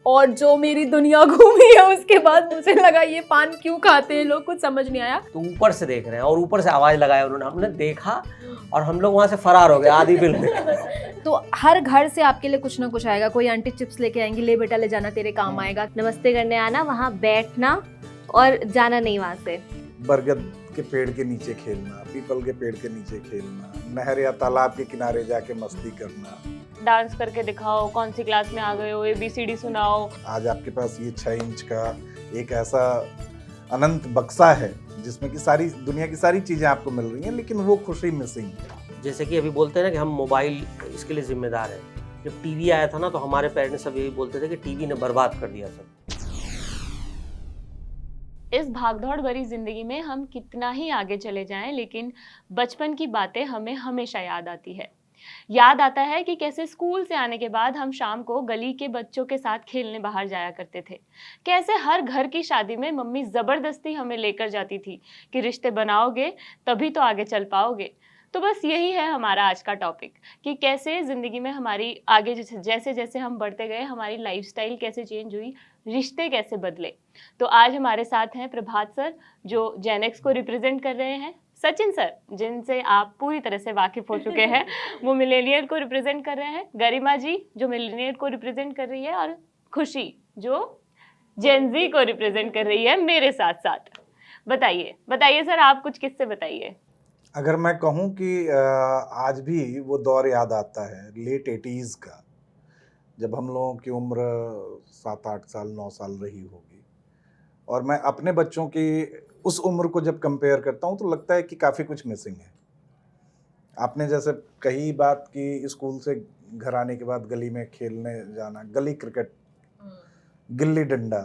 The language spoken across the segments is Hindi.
और जो मेरी दुनिया घूमी है उसके बाद मुझे लगा ये पान क्यों खाते हैं लोग, कुछ समझ नहीं आया। तो ऊपर से देख रहे हैं और ऊपर से आवाज लगाया उन्होंने, हमने देखा और हम लोग वहां से फरार हो गए आधी फिल्म में। तो हर घर से आपके लिए कुछ ना कुछ आएगा, कोई आंटी चिप्स लेके आएंगी, ले बेटा ले जाना तेरे काम आएगा। नमस्ते करने आना, वहाँ बैठना और जाना नहीं वहाँ से। बरगद के पेड़ के नीचे खेलना, पीपल के पेड़ के नीचे खेलना, नहर या तालाब के किनारे जाके मस्ती करना, डांस करके दिखाओ, कौन सी क्लास में आ गए हो, ABCD सुनाओ। आज आपके पास ये 6 इंच का एक ऐसा अनंत बक्सा है जिसमें कि सारी दुनिया की सारी चीजें आपको मिल रही हैं, लेकिन वो खुशी मिसिंग है। जैसे कि अभी बोलते हैं ना कि हम मोबाइल इसके लिए जिम्मेदार हैं। जब टीवी आया था ना तो हमारे पेरेंट्स सब यही बोलते थे कि टीवी ने बर्बाद कर दिया सब। इस भागदौड़ भरी जिंदगी में हम कितना ही आगे चले जाएं, लेकिन बचपन की बातें हमें हमेशा याद आती है। याद आता है कि कैसे स्कूल से आने के बाद हम शाम को गली के बच्चों के साथ खेलने बाहर जाया करते थे। कैसे हर घर की शादी में मम्मी जबरदस्ती हमें लेकर जाती थी कि रिश्ते बनाओगे तभी तो आगे चल पाओगे। तो बस यही है हमारा आज का टॉपिक कि कैसे ज़िंदगी में हमारी आगे जैसे जैसे हम बढ़ते गए, हमारी लाइफस्टाइल कैसे चेंज हुई, रिश्ते कैसे बदले। तो आज हमारे साथ हैं प्रभात सर जो जेन एक्स को रिप्रेजेंट कर रहे हैं, सचिन सर जिनसे आप पूरी तरह से वाकिफ हो चुके हैं, वो मिलेनियल को रिप्रेजेंट कर रहे हैं, गरिमा जी जो मिलेनियल को रिप्रेजेंट कर रही है, और खुशी जो जेनजी को रिप्रेजेंट कर रही है मेरे साथ साथ। बताइए सर, आप कुछ किससे बताइए। अगर मैं कहूँ कि आज भी वो दौर याद आता है लेट 80s का, जब हम लोगों की उम्र 7-8 साल 9 साल रही होगी, और मैं अपने बच्चों की उस उम्र को जब कंपेयर करता हूँ तो लगता है कि काफ़ी कुछ मिसिंग है। आपने जैसे कही बात कि स्कूल से घर आने के बाद गली में खेलने जाना, गली क्रिकेट, गिल्ली डंडा,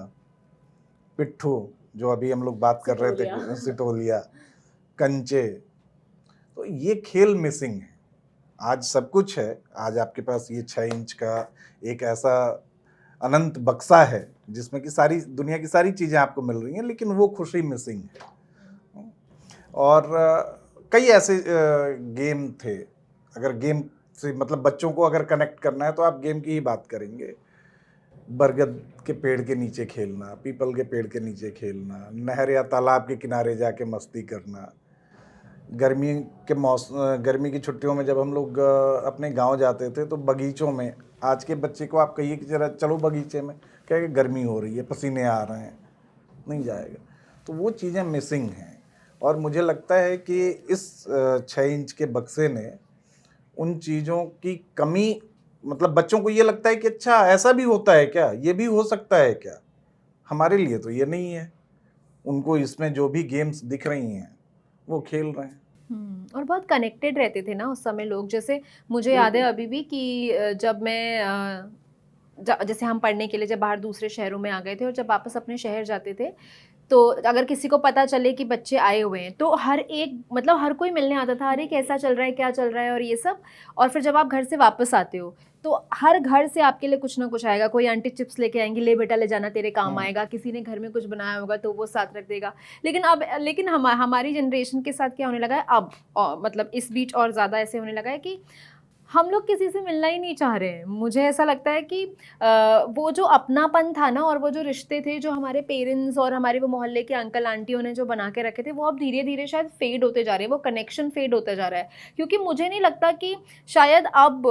पिट्ठू जो अभी हम लोग बात कर रहे थे, सिटोलिया, कंचे, तो ये खेल मिसिंग है। आज सब कुछ है, आज आपके पास ये 6 इंच का एक ऐसा अनंत बक्सा है जिसमें कि सारी दुनिया की सारी चीज़ें आपको मिल रही हैं, लेकिन वो खुशी मिसिंग है। और कई ऐसे गेम थे, अगर गेम से मतलब बच्चों को अगर कनेक्ट करना है तो आप गेम की ही बात करेंगे। बरगद के पेड़ के नीचे खेलना, पीपल के पेड़ के नीचे खेलना, नहर या तालाब के किनारे जाके मस्ती करना, गर्मी की छुट्टियों में जब हम लोग अपने गांव जाते थे तो बगीचों में, आज के बच्चे को आप कहिए कि जरा चलो बगीचे में, कहेंगे गर्मी हो रही है, पसीने आ रहे हैं, नहीं जाएगा। तो वो चीज़ें मिसिंग हैं, और मुझे लगता है कि इस 6 इंच के बक्से ने उन चीज़ों की कमी, मतलब बच्चों को ये लगता है कि अच्छा ऐसा भी होता है क्या, ये भी हो सकता है क्या। हमारे लिए तो ये नहीं है। उनको इसमें जो भी गेम्स दिख रही हैं वो खेल रहे हैं। और बहुत कनेक्टेड रहते थे ना उस समय लोग। जैसे मुझे याद है अभी भी कि जब मैं जैसे हम पढ़ने के लिए जब बाहर दूसरे शहरों में आ गए थे और जब वापस अपने शहर जाते थे, तो अगर किसी को पता चले कि बच्चे आए हुए हैं तो हर एक, मतलब हर कोई मिलने आता था, अरे कैसा चल रहा है, क्या चल रहा है और ये सब। और फिर जब आप घर से वापस आते हो तो हर घर से आपके लिए कुछ ना कुछ आएगा, कोई आंटी चिप्स लेके आएंगी, ले बेटा ले जाना तेरे काम आएगा, किसी ने घर में कुछ बनाया होगा तो वो साथ रख देगा। लेकिन हमारी जनरेशन के साथ क्या होने लगा है अब, मतलब इस बीच और ज़्यादा ऐसे होने लगा है कि हम लोग किसी से मिलना ही नहीं चाह रहे हैं। मुझे ऐसा लगता है कि वो जो अपनापन था ना, और वो जो रिश्ते थे जो हमारे पेरेंट्स और हमारे वो मोहल्ले के अंकल आंटियों ने जो बना के रखे थे, वो अब धीरे धीरे शायद फेड होते जा रहे हैं, वो कनेक्शन फेड होता जा रहा है। क्योंकि मुझे नहीं लगता कि शायद अब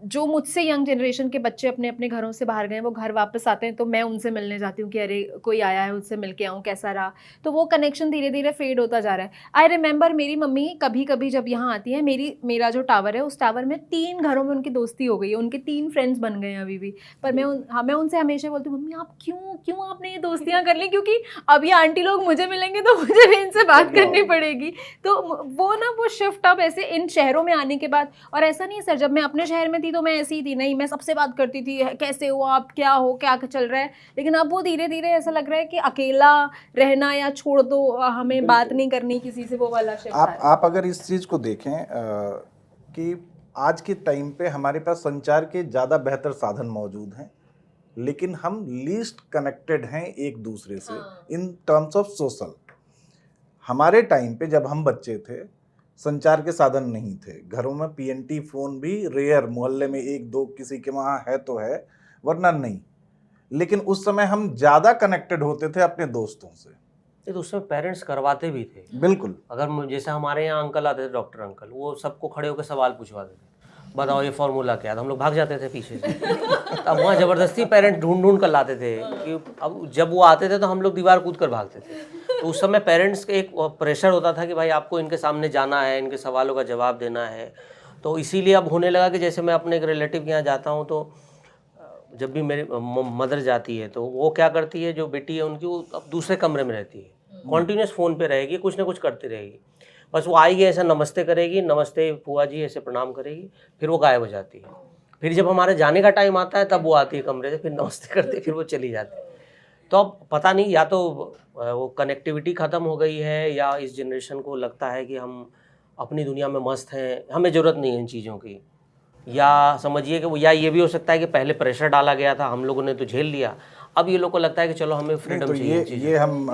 जो मुझसे यंग जनरेशन के बच्चे अपने अपने घरों से बाहर गए, वो घर वापस आते हैं तो मैं उनसे मिलने जाती हूँ कि अरे कोई आया है, उससे मिल के आऊँ, कैसा रहा। तो वो कनेक्शन धीरे धीरे फेड होता जा रहा है। आई रिमेंबर मेरी मम्मी कभी कभी जब यहाँ आती है, मेरा जो टावर है उस टावर में 3 घरों में उनकी दोस्ती हो गई है, उनके 3 फ्रेंड्स बन गए हैं अभी भी। पर मैं उनसे हमेशा बोलती हूँ, मम्मी आप क्यों आपने ये दोस्तियाँ कर ली, क्योंकि अब ये आंटी लोग मुझे मिलेंगे तो मुझे भी इनसे बात करनी पड़ेगी। तो वो शिफ्ट अब ऐसे इन शहरों में आने के बाद, और ऐसा नहीं सर, जब मैं अपने शहर में थी तो मैं ऐसी ही थी, नहीं मैं सबसे बात करती थी, कैसे हो आप, क्या हो, क्या चल रहा है। लेकिन अब वो धीरे धीरे ऐसा लग रहा है कि अकेला रहना या छोड़ दो, हमें बात नहीं करनी किसी से, वो वाला शिफ्ट। आप अगर इस चीज़ को देखें कि आज के टाइम पे हमारे पास संचार के ज़्यादा बेहतर साधन मौजूद हैं, लेकिन हम लीस्ट कनेक्टेड हैं एक दूसरे से इन टर्म्स ऑफ सोशल। हमारे टाइम पे जब हम बच्चे थे, संचार के साधन नहीं थे, घरों में PNT फ़ोन भी रेयर, मोहल्ले में 1-2 किसी के वहाँ है तो है, वरना नहीं। लेकिन उस समय हम ज़्यादा कनेक्टेड होते थे अपने दोस्तों से। ये तो उसमें पेरेंट्स करवाते भी थे। बिल्कुल। अगर जैसे हमारे यहाँ अंकल आते थे, डॉक्टर अंकल, वो सबको खड़े होकर सवाल पूछवाते थे, बताओ ये फॉर्मूला क्या है, तो हम लोग भाग जाते थे पीछे से। तब वहाँ ज़बरदस्ती पेरेंट ढूंढ ढूंढ कर लाते थे कि अब जब वो आते थे तो हम लोग दीवार कूद कर भागते थे। तो उस समय पेरेंट्स के एक प्रेशर होता था कि भाई आपको इनके सामने जाना है, इनके सवालों का जवाब देना है। तो इसीलिए अब होने लगा कि जैसे मैं अपने एक रिलेटिव के यहाँ जाता हूँ तो जब भी मेरी मदर जाती है तो वो क्या करती है, जो बेटी है उनकी, वो अब दूसरे कमरे में रहती है, कॉन्टीन्यूस फ़ोन पे रहेगी, कुछ ना कुछ करती रहेगी। बस वो आएगी, ऐसा नमस्ते करेगी, नमस्ते बुआ जी ऐसे प्रणाम करेगी, फिर वो गायब हो जाती है। फिर जब हमारे जाने का टाइम आता है तब वो आती है कमरे से, फिर नमस्ते करती, फिर वो चली जाती है। तो अब पता नहीं, या तो वो कनेक्टिविटी ख़त्म हो गई है, या इस जनरेशन को लगता है कि हम अपनी दुनिया में मस्त हैं, हमें ज़रूरत नहीं है इन चीज़ों की। या समझिए कि वो, या ये भी हो सकता है कि पहले प्रेशर डाला गया था, हम लोगों ने तो झेल लिया, अब ये लोग को लगता है कि चलो हमें नहीं, फ्रीडम तो चाहिए। ये हम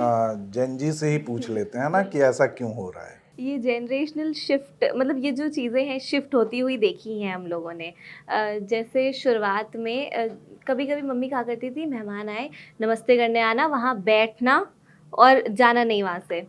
जेनजी से ही पूछ लेते हैं ना कि ऐसा क्यों हो रहा है। ये जनरेशनल शिफ्ट, मतलब ये जो चीज़ें हैं शिफ्ट होती हुई देखी हैं हम लोगों ने। जैसे शुरुआत में कभी कभी मम्मी कहा करती थी, मेहमान आए नमस्ते करने आना, वहाँ बैठना और जाना नहीं वहाँ से।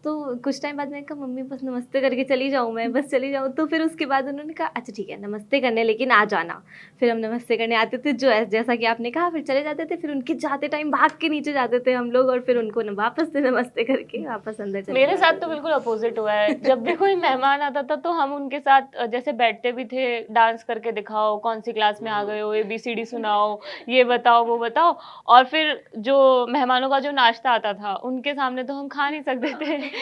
तो कुछ टाइम बाद मैंने कहा मम्मी बस नमस्ते करके चली जाऊँ, मैं बस चली जाऊँ। तो फिर उसके बाद उन्होंने कहा अच्छा ठीक है नमस्ते करने, लेकिन आ जाना। फिर हम नमस्ते करने आते थे, जो जैसा कि आपने कहा, फिर चले जाते थे। फिर उनके जाते टाइम भाग के नीचे जाते थे हम लोग, और फिर उनको वापस से नमस्ते करके वापस अंदर चले मेरे जाते साथ थे। तो बिल्कुल अपोजिट हुआ है। जब भी कोई मेहमान आता था तो हम उनके साथ जैसे बैठते भी थे, डांस करके दिखाओ, कौन सी क्लास में आ गए हो, ABCD सुनाओ, ये बताओ वो बताओ। और फिर जो मेहमानों का जो नाश्ता आता था उनके सामने तो हम खा नहीं सकते थे।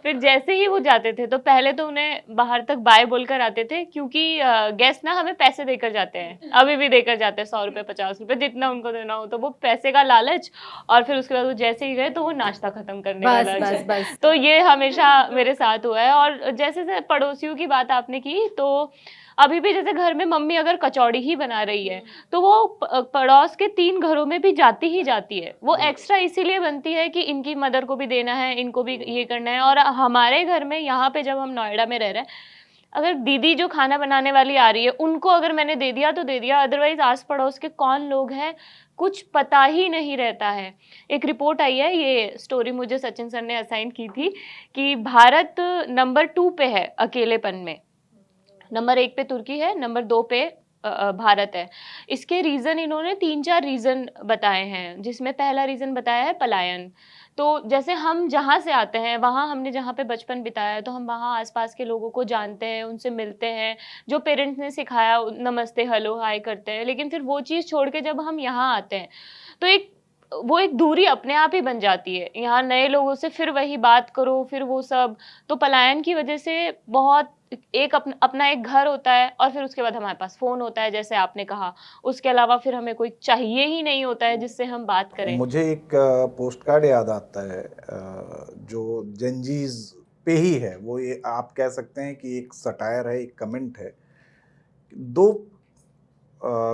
फिर जैसे ही वो जाते थे तो पहले तो उन्हें बाहर तक बाय बोलकर आते थे, क्योंकि गेस्ट ना हमें पैसे देकर जाते हैं, अभी भी देकर जाते हैं, 100 रुपये 50 रुपये जितना उनको देना हो। तो वो पैसे का लालच, और फिर उसके बाद वो जैसे ही गए तो वो नाश्ता खत्म करने का बस लालच बस है। बस। तो ये हमेशा मेरे साथ हुआ है। और जैसे पड़ोसियों की बात आपने की, तो अभी भी जैसे घर में मम्मी अगर कचौड़ी ही बना रही है तो वो पड़ोस के 3 घरों में भी जाती ही जाती है। वो एक्स्ट्रा इसीलिए बनती है कि इनकी मदर को भी देना है, इनको भी ये करना है। और हमारे घर में यहाँ पे जब हम नोएडा में रह रहे हैं, अगर दीदी जो खाना बनाने वाली आ रही है उनको अगर मैंने दे दिया तो दे दिया, अदरवाइज आस पड़ोस के कौन लोग हैं कुछ पता ही नहीं रहता है। एक रिपोर्ट आई है, ये स्टोरी मुझे सचिन सर ने असाइन की थी, कि भारत नंबर 2 पे है अकेलेपन में, नंबर 1 पे तुर्की है, नंबर 2 पे भारत है। इसके रीज़न इन्होंने 3-4 रीज़न बताए हैं, जिसमें पहला रीज़न बताया है पलायन। तो जैसे हम जहाँ से आते हैं, वहाँ हमने जहाँ पे बचपन बिताया है, तो हम वहाँ आसपास के लोगों को जानते हैं, उनसे मिलते हैं, जो पेरेंट्स ने सिखाया नमस्ते हेलो हाय करते हैं। लेकिन फिर वो चीज़ छोड़ के जब हम यहाँ आते हैं तो वो एक दूरी अपने आप ही बन जाती है। यहाँ नए लोगों से फिर वही बात करो, फिर वो सब। तो पलायन की वजह से बहुत अपना एक घर होता है, और फिर उसके बाद हमारे पास फ़ोन होता है, जैसे आपने कहा। उसके अलावा फिर हमें कोई चाहिए ही नहीं होता है जिससे हम बात करें। मुझे एक पोस्ट कार्ड याद आता है जो जेनजीज पे ही है। वो ये आप कह सकते हैं कि एक सटायर है, एक कमेंट है। 2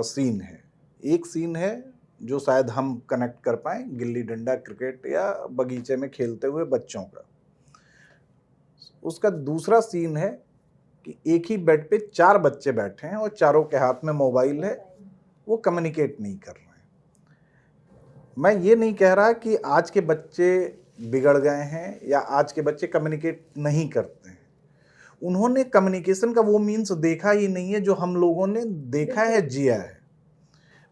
सीन है। एक सीन है जो शायद हम कनेक्ट कर पाएँ, गिल्ली डंडा, क्रिकेट या बगीचे में खेलते हुए बच्चों का। उसका दूसरा सीन है कि एक ही बेड पे 4 बच्चे बैठे हैं और चारों के हाथ में मोबाइल है, वो कम्युनिकेट नहीं कर रहे हैं। मैं ये नहीं कह रहा कि आज के बच्चे बिगड़ गए हैं या आज के बच्चे कम्युनिकेट नहीं करते हैं। उन्होंने कम्युनिकेशन का वो मीन्स देखा ही नहीं है जो हम लोगों ने देखा है, जिया है।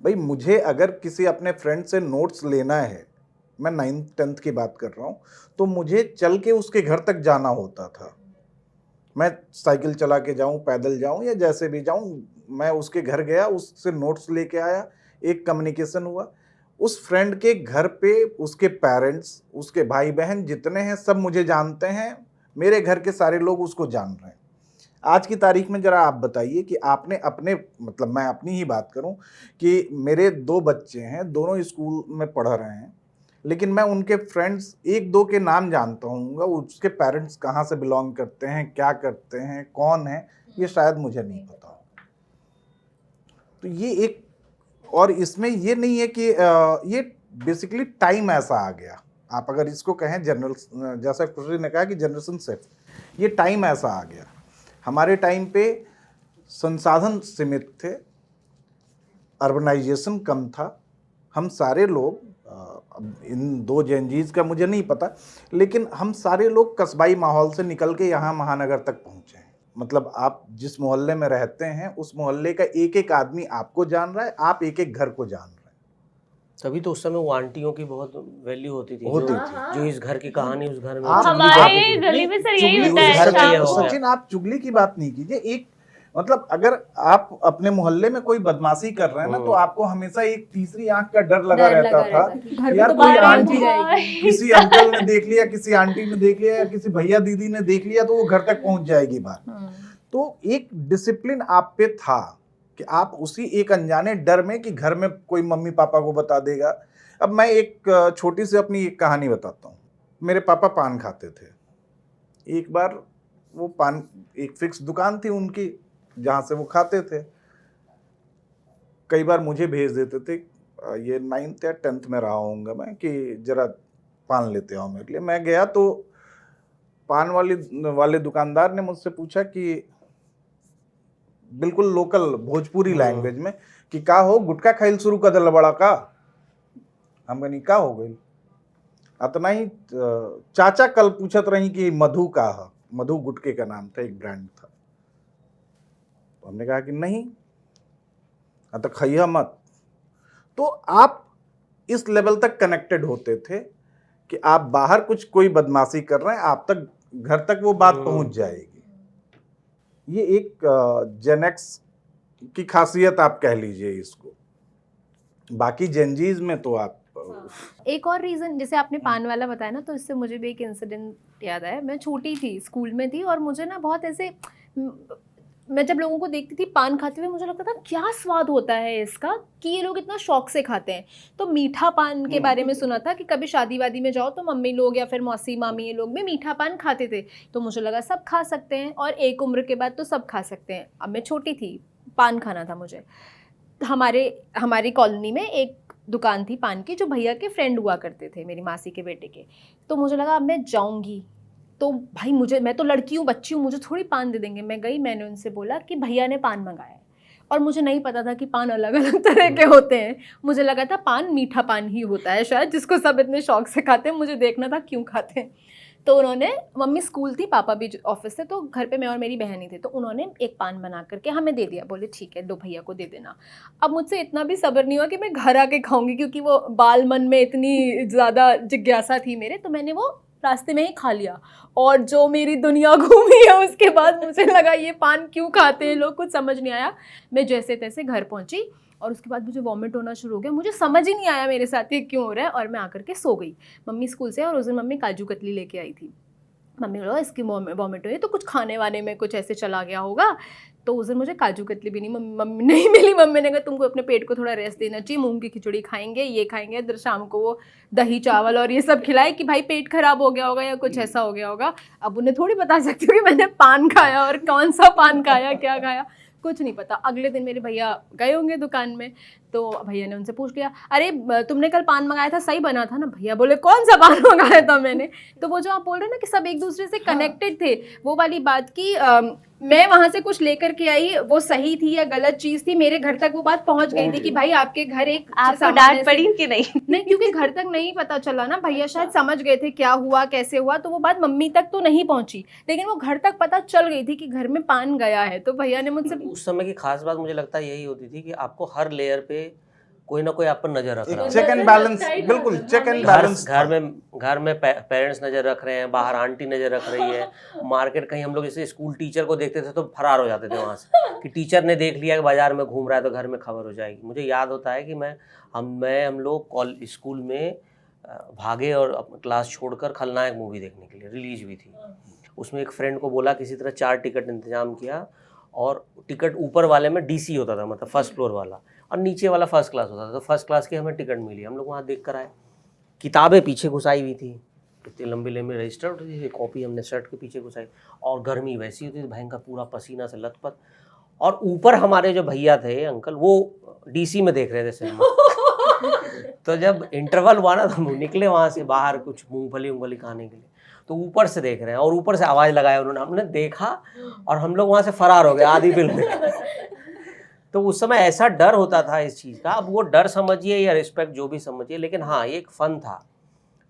भाई मुझे अगर किसी अपने फ्रेंड से नोट्स लेना है, मैं 9th 10th की बात कर रहा हूँ, तो मुझे चल के उसके घर तक जाना होता था। मैं साइकिल चला के जाऊँ, पैदल जाऊँ या जैसे भी जाऊँ, मैं उसके घर गया, उससे नोट्स लेके आया, एक कम्युनिकेशन हुआ। उस फ्रेंड के घर पे उसके पेरेंट्स, उसके भाई बहन जितने हैं सब मुझे जानते हैं, मेरे घर के सारे लोग उसको जान रहे हैं। आज की तारीख में ज़रा आप बताइए कि आपने अपने, मतलब मैं अपनी ही बात करूं कि मेरे 2 बच्चे हैं, दोनों स्कूल में पढ़ रहे हैं, लेकिन मैं उनके फ्रेंड्स 1-2 के नाम जानता हूँगा, उसके पेरेंट्स कहाँ से बिलोंग करते हैं, क्या करते हैं, कौन है, ये शायद मुझे नहीं पता हो। तो ये एक, और इसमें ये नहीं है कि ये बेसिकली टाइम ऐसा आ गया, आप अगर इसको कहें जनरल, जैसा खुशी ने कहा कि जनरेशन शिफ्ट, ये टाइम ऐसा आ गया। हमारे टाइम पे संसाधन सीमित थे, अर्बनाइजेशन कम था, हम सारे लोग अब इन दो जेनजीज का मुझे नहीं पता, लेकिन हम सारे लोग कस्बाई माहौल से निकल के यहाँ महानगर तक पहुँचे हैं। मतलब आप जिस मोहल्ले में रहते हैं उस मोहल्ले का एक एक आदमी आपको जान रहा है, आप एक एक घर को जान रहे हैं। तभी तो उस समय वो आंटियों की बहुत वैल्यू होती थी, होती जो, थी। जो इस घर की कहानी उस घर में आप- हमारे आप- गली में सर यही चुगली होता उस है घर में शाम ये को। को। सचिन, आप चुगली की बात नहीं कीजिए। एक मतलब अगर आप अपने मोहल्ले में कोई बदमाशी कर रहे हैं ना, तो आपको हमेशा एक तीसरी आंख का डर लगा रहता था कि घर यार में तो कोई बाहर आंटी आंटी जाएगी। किसी अंकल ने देख लिया, किसी आंटी ने देख लिया, या किसी भैया दीदी ने देख लिया, तो वो घर तक पहुंच जाएगी बात। तो एक डिसिप्लिन आप पे था कि आप उसी एक अनजाने डर में कि घर में कोई मम्मी पापा को बता देगा। अब मैं एक छोटी सी अपनी एक कहानी बताता हूँ। मेरे पापा पान खाते थे। एक बार वो पान, एक फिक्स दुकान थी उनकी जहाँ से वो खाते थे। कई बार मुझे भेज देते थे, ये 9th या 10th में रहा होऊंगा मैं, कि जरा पान लेते आओ मेरे लिए। मैं गया तो पान वाले दुकानदार ने मुझसे पूछा कि बिल्कुल लोकल भोजपुरी लैंग्वेज में कि का हो गुटखा खाइल शुरू कर दिल बड़ा का। हम कहनी का हो गई अतना ही चाचा कल पूछत रही कि मधु का है। मधु गुटके का नाम था, एक ब्रांड था। तो हमने कहा कि नहीं, तो खइया मत। तो आप इस लेवल तक कनेक्टेड होते थे कि आप बाहर कुछ कोई बदमाशी कर रहे हैं, आप तक घर तक वो बात पहुंच जाएगी। ये एक जेनेक्स की खासियत आप कह लीजिए इसको। बाकी जेनजीज में तो आप एक और रीज़न, जैसे आपने पान वाला बताया ना, तो इससे मुझे भी एक इंसिडेंट याद आया। मैं छोटी थी, स्कूल में थी, और मुझे ना बहुत ऐसे, मैं जब लोगों को देखती थी पान खाते हुए, मुझे लगता था क्या स्वाद होता है इसका कि ये लोग इतना शौक से खाते हैं। तो मीठा पान के बारे में सुना था कि कभी शादी वादी में जाओ तो मम्मी लोग या फिर मौसी मामी ये लोग भी मीठा पान खाते थे। तो मुझे लगा सब खा सकते हैं, और एक उम्र के बाद तो सब खा सकते हैं। अब मैं छोटी थी, पान खाना था मुझे। हमारी कॉलोनी में एक दुकान थी पान की, जो भैया के फ्रेंड हुआ करते थे, मेरी मासी के बेटे के। तो मुझे लगा अब मैं जाऊंगी तो भाई मैं तो लड़की हूँ, बच्ची हूँ, मुझे थोड़ी पान दे देंगे। मैं गई, मैंने उनसे बोला कि भैया ने पान मंगाया है, और मुझे नहीं पता था कि पान अलग अलग तरह के होते हैं। मुझे लगा था पान मीठा पान ही होता है शायद, जिसको सब इतने शौक से खाते हैं। मुझे देखना था क्यों खाते हैं। तो उन्होंने, मम्मी स्कूल थी, पापा भी ऑफिस से, तो घर पे मैं और मेरी बहन ही थे। तो उन्होंने एक पान बना करके हमें दे दिया, बोले ठीक है लो भैया को दे देना। अब मुझसे इतना भी सब्र नहीं हुआ कि मैं घर आके खाऊंगी, क्योंकि वो बाल मन में इतनी ज़्यादा जिज्ञासा थी मेरे। तो मैंने वो रास्ते में ही खा लिया, और जो मेरी दुनिया घूमी है उसके बाद मुझे लगा ये पान क्यों खाते हैं लोग, कुछ समझ नहीं आया। मैं जैसे तैसे घर पहुंची, और उसके बाद मुझे वॉमिट होना शुरू हो गया। मुझे समझ ही नहीं आया मेरे साथ ये क्यों हो रहा है, और मैं आकर के सो गई। मम्मी स्कूल से, और उस दिन मम्मी काजू कतली लेके आई थी। मम्मी बोला इसकी वॉमिट हुई है, तो कुछ खाने वाने में कुछ ऐसे चला गया होगा। तो उस दिन मुझे काजू कतली भी नहीं मम्मी नहीं मिली। मम्मी ने कहा तुमको अपने पेट को थोड़ा रेस्ट देना चाहिए, मूंग की खिचड़ी खाएंगे, ये खाएंगे, इधर शाम को वो दही चावल और ये सब खिलाए कि भाई पेट खराब हो गया होगा या कुछ ऐसा हो गया होगा। अब उन्हें थोड़ी बता सकती हूँ कि मैंने पान खाया, और कौन सा पान खाया, क्या खाया, कुछ नहीं पता। अगले दिन मेरे भैया गए होंगे दुकान में, तो भैया ने उनसे पूछ लिया, अरे तुमने कल पान मंगाया था, सही बना था ना? भैया बोले कौन सा पान मंगाया था मैंने? तो वो जो आप बोल रहे हैं ना कि सब एक दूसरे से कनेक्टेड थे, वो वाली बात की मैं वहाँ से कुछ लेकर के आई, वो सही थी या गलत चीज़ थी, मेरे घर तक वो बात पहुँच गई थी कि भाई आपके घर एक आपको डांट पड़ी कि नहीं? नहीं, क्योंकि घर तक नहीं पता चला ना। भैया शायद समझ गए थे क्या हुआ कैसे हुआ, तो वो बात मम्मी तक तो नहीं पहुंची, लेकिन वो घर तक पता चल गई थी कि घर में पान गया है। तो भैया ने मुझसे उस समय की खास बात मुझे लगता है यही होती थी कि आपको हर लेयर पे कोई ना कोई आप पर नजर रख रहा एक है। चेक एंड बैलेंस, बिल्कुल चेक एंड बैलेंस। घर में पेरेंट्स नजर रख रहे हैं, बाहर आंटी नजर रख रही है, मार्केट कहीं हम लोग जैसे स्कूल टीचर को देखते थे तो फरार हो जाते थे वहाँ से कि टीचर ने देख लिया कि बाजार में घूम रहा है तो घर में खबर हो जाएगी। मुझे याद होता है कि हम लोग स्कूल में भागे और क्लास छोड़कर खलनायक मूवी देखने के लिए, रिलीज हुई थी। उसमें एक फ्रेंड को बोला, किसी तरह 4 टिकट इंतजाम किया, और टिकट ऊपर वाले में DC होता था, मतलब फर्स्ट फ्लोर वाला, और नीचे वाला फर्स्ट क्लास होता था। तो फर्स्ट क्लास की हमें टिकट मिली, हम लोग वहाँ देख कर आए। किताबें पीछे घुसाई हुई थी, इतनी लंबी लंबी रजिस्टर होती थी, कॉपी हमने शर्ट के पीछे घुसाई, और गर्मी वैसी होती थी भयंकर, पूरा पसीना से लथपथ। और ऊपर हमारे जो भैया थे अंकल, वो DC में देख रहे थे सिनेमा। तो जब इंटरवल हुआ ना, तो हम निकले वहाँ से बाहर कुछ मूंगफली खाने के लिए, तो ऊपर से देख रहे हैं, और ऊपर से आवाज़ लगाया उन्होंने, हमने देखा और हम लोग वहाँ से फरार हो गए आधी फिल्म में। तो उस समय ऐसा डर होता था इस चीज़ का। अब वो डर समझिए या रिस्पेक्ट जो भी समझिए, लेकिन हाँ ये एक फन था,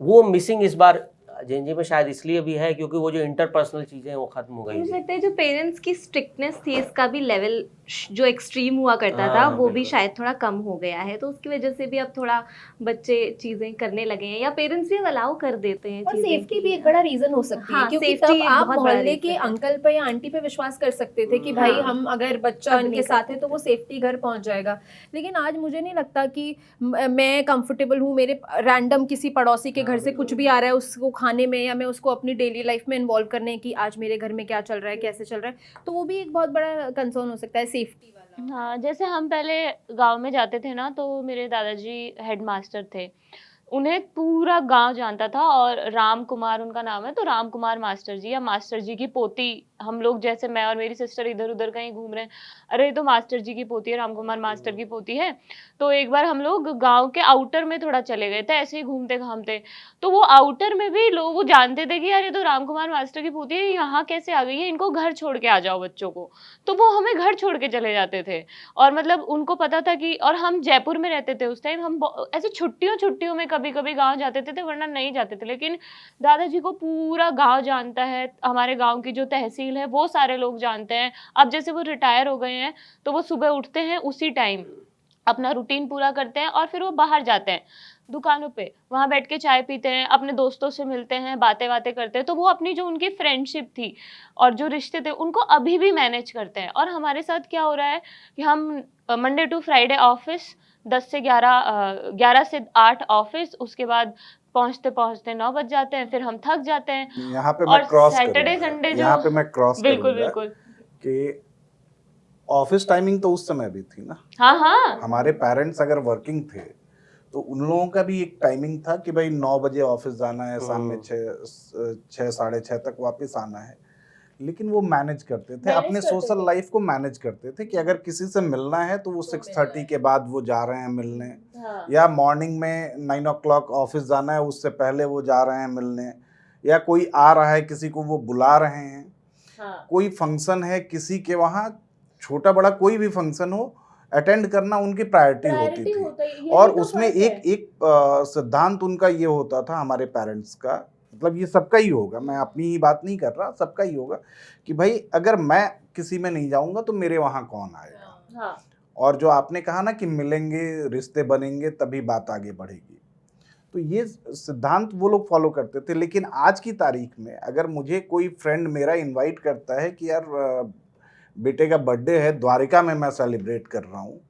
वो मिसिंग इस बार जेनजी में शायद इसलिए भी है क्योंकि वो जो इंटरपर्सनल चीज़ें हैं वो खत्म हो गई मुझे थी। लगता है जो पेरेंट्स की स्ट्रिक्टनेस थी इसका भी लेवल जो एक्सट्रीम हुआ करता हाँ, था हाँ, वो भी बिल्कुल। शायद थोड़ा कम हो गया है, तो उसकी वजह से भी अब थोड़ा बच्चे चीजें करने लगे हैं या पेरेंट्स भी अलाउ कर देते हैं और चीजें सेफ्टी कि- भी एक बड़ा रीजन हो सकती है, हाँ, क्योंकि safety तब एक आप बहुत बड़ा मोहल्ले के reason है। अंकल पे या आंटी पे विश्वास कर सकते थे कि भाई हाँ। हम अगर बच्चा अब इनके नहीं साथ कर है तो वो सेफ्टी घर पहुंच जाएगा। लेकिन आज मुझे नहीं लगता कि मैं कंफर्टेबल हूँ मेरे रैंडम किसी पड़ोसी के घर से कुछ भी आ रहा है उसको खाने में, या मैं उसको अपनी डेली लाइफ में इन्वॉल्व करने की आज मेरे घर में क्या चल रहा है कैसे चल रहा है, तो वो भी एक बहुत बड़ा कंसर्न हो सकता है सेफ्टी वाला। हाँ, जैसे हम पहले गांव में जाते थे ना, तो मेरे दादाजी हेडमास्टर थे। उन्हें पूरा गांव जानता था, और राम कुमार उनका नाम है, तो राम कुमार मास्टर जी या मास्टर जी की पोती, हम लोग जैसे मैं और मेरी सिस्टर इधर उधर कहीं घूम रहे हैं, अरे ये तो मास्टर जी की पोती है, राम कुमार मास्टर की पोती है। तो एक बार हम लोग गांव के आउटर में थोड़ा चले गए थे ऐसे ही घूमते घामते, तो वो आउटर में भी लोग वो जानते थे कि यार ये तो राम कुमार मास्टर की पोती है, यहाँ कैसे आ गई है, इनको घर छोड़ के आ जाओ बच्चों को। तो वो हमें घर छोड़ के चले जाते थे, और मतलब उनको पता था कि, और हम जयपुर में रहते थे उस टाइम, हम ऐसे छुट्टियों में कभी कभी गांव जाते थे वरना नहीं जाते थे। लेकिन दादाजी को पूरा गांव जानता है, हमारे गांव की जो तहसील है वो सारे लोग जानते हैं। अब जैसे वो रिटायर हो गए हैं, तो वो सुबह उठते हैं उसी टाइम अपना रूटीन पूरा करते हैं, और फिर वो बाहर जाते हैं दुकानों पे, वहां बैठ के चाय पीते हैं, अपने दोस्तों से मिलते हैं, बातें बातें करते हैं। तो वो अपनी जो उनकी फ्रेंडशिप थी और जो रिश्ते थे उनको अभी भी मैनेज करते हैं। और हमारे साथ क्या हो रहा है कि हम मंडे टू फ्राइडे ऑफिस, 10 से 11, 11 से 8 ऑफिस, उसके बाद पहुंचते पहुंचते 9 बज जाते हैं, फिर हम थक जाते हैं। यहाँ पे और मैं क्रॉस सैटरडे करूंगा, संडे यहाँ जो, पे मैं क्रॉस बिल्कुल करूंगा बिल्कुल, कि ऑफिस टाइमिंग तो उस समय भी थी ना। हाँ हाँ, हमारे पेरेंट्स अगर वर्किंग थे तो उन लोगों का भी एक टाइमिंग था कि भाई 9 बजे ऑफिस जाना है, शाम में 6 साढ़े 6 तक वापस आना है। लेकिन वो मैनेज करते थे, Manage अपने करते सोशल थे। लाइफ को मैनेज करते थे कि अगर किसी से मिलना है तो वो 6:30 के बाद वो जा रहे हैं मिलने, हाँ, या मॉर्निंग में 9 o'clock ऑफिस जाना है उससे पहले वो जा रहे हैं मिलने, या कोई आ रहा है किसी को वो बुला रहे हैं, हाँ, कोई फंक्शन है किसी के वहाँ, छोटा बड़ा कोई भी फंक्शन हो, अटेंड करना उनकी प्रायोरिटी होती थी। और उसमें एक सिद्धांत उनका ये होता था हमारे पेरेंट्स का, मतलब ये सबका ही होगा, मैं अपनी ही बात नहीं कर रहा, सबका ही होगा कि भाई अगर मैं किसी में नहीं जाऊंगा तो मेरे वहाँ कौन आएगा। हाँ, और जो आपने कहा ना कि मिलेंगे, रिश्ते बनेंगे, तभी बात आगे बढ़ेगी, तो ये सिद्धांत वो लोग फॉलो करते थे। लेकिन आज की तारीख में अगर मुझे कोई फ्रेंड मेरा इनवाइट करता है कि यार बेटे का बर्थडे है, द्वारिका में मैं सेलिब्रेट कर रहा हूँ,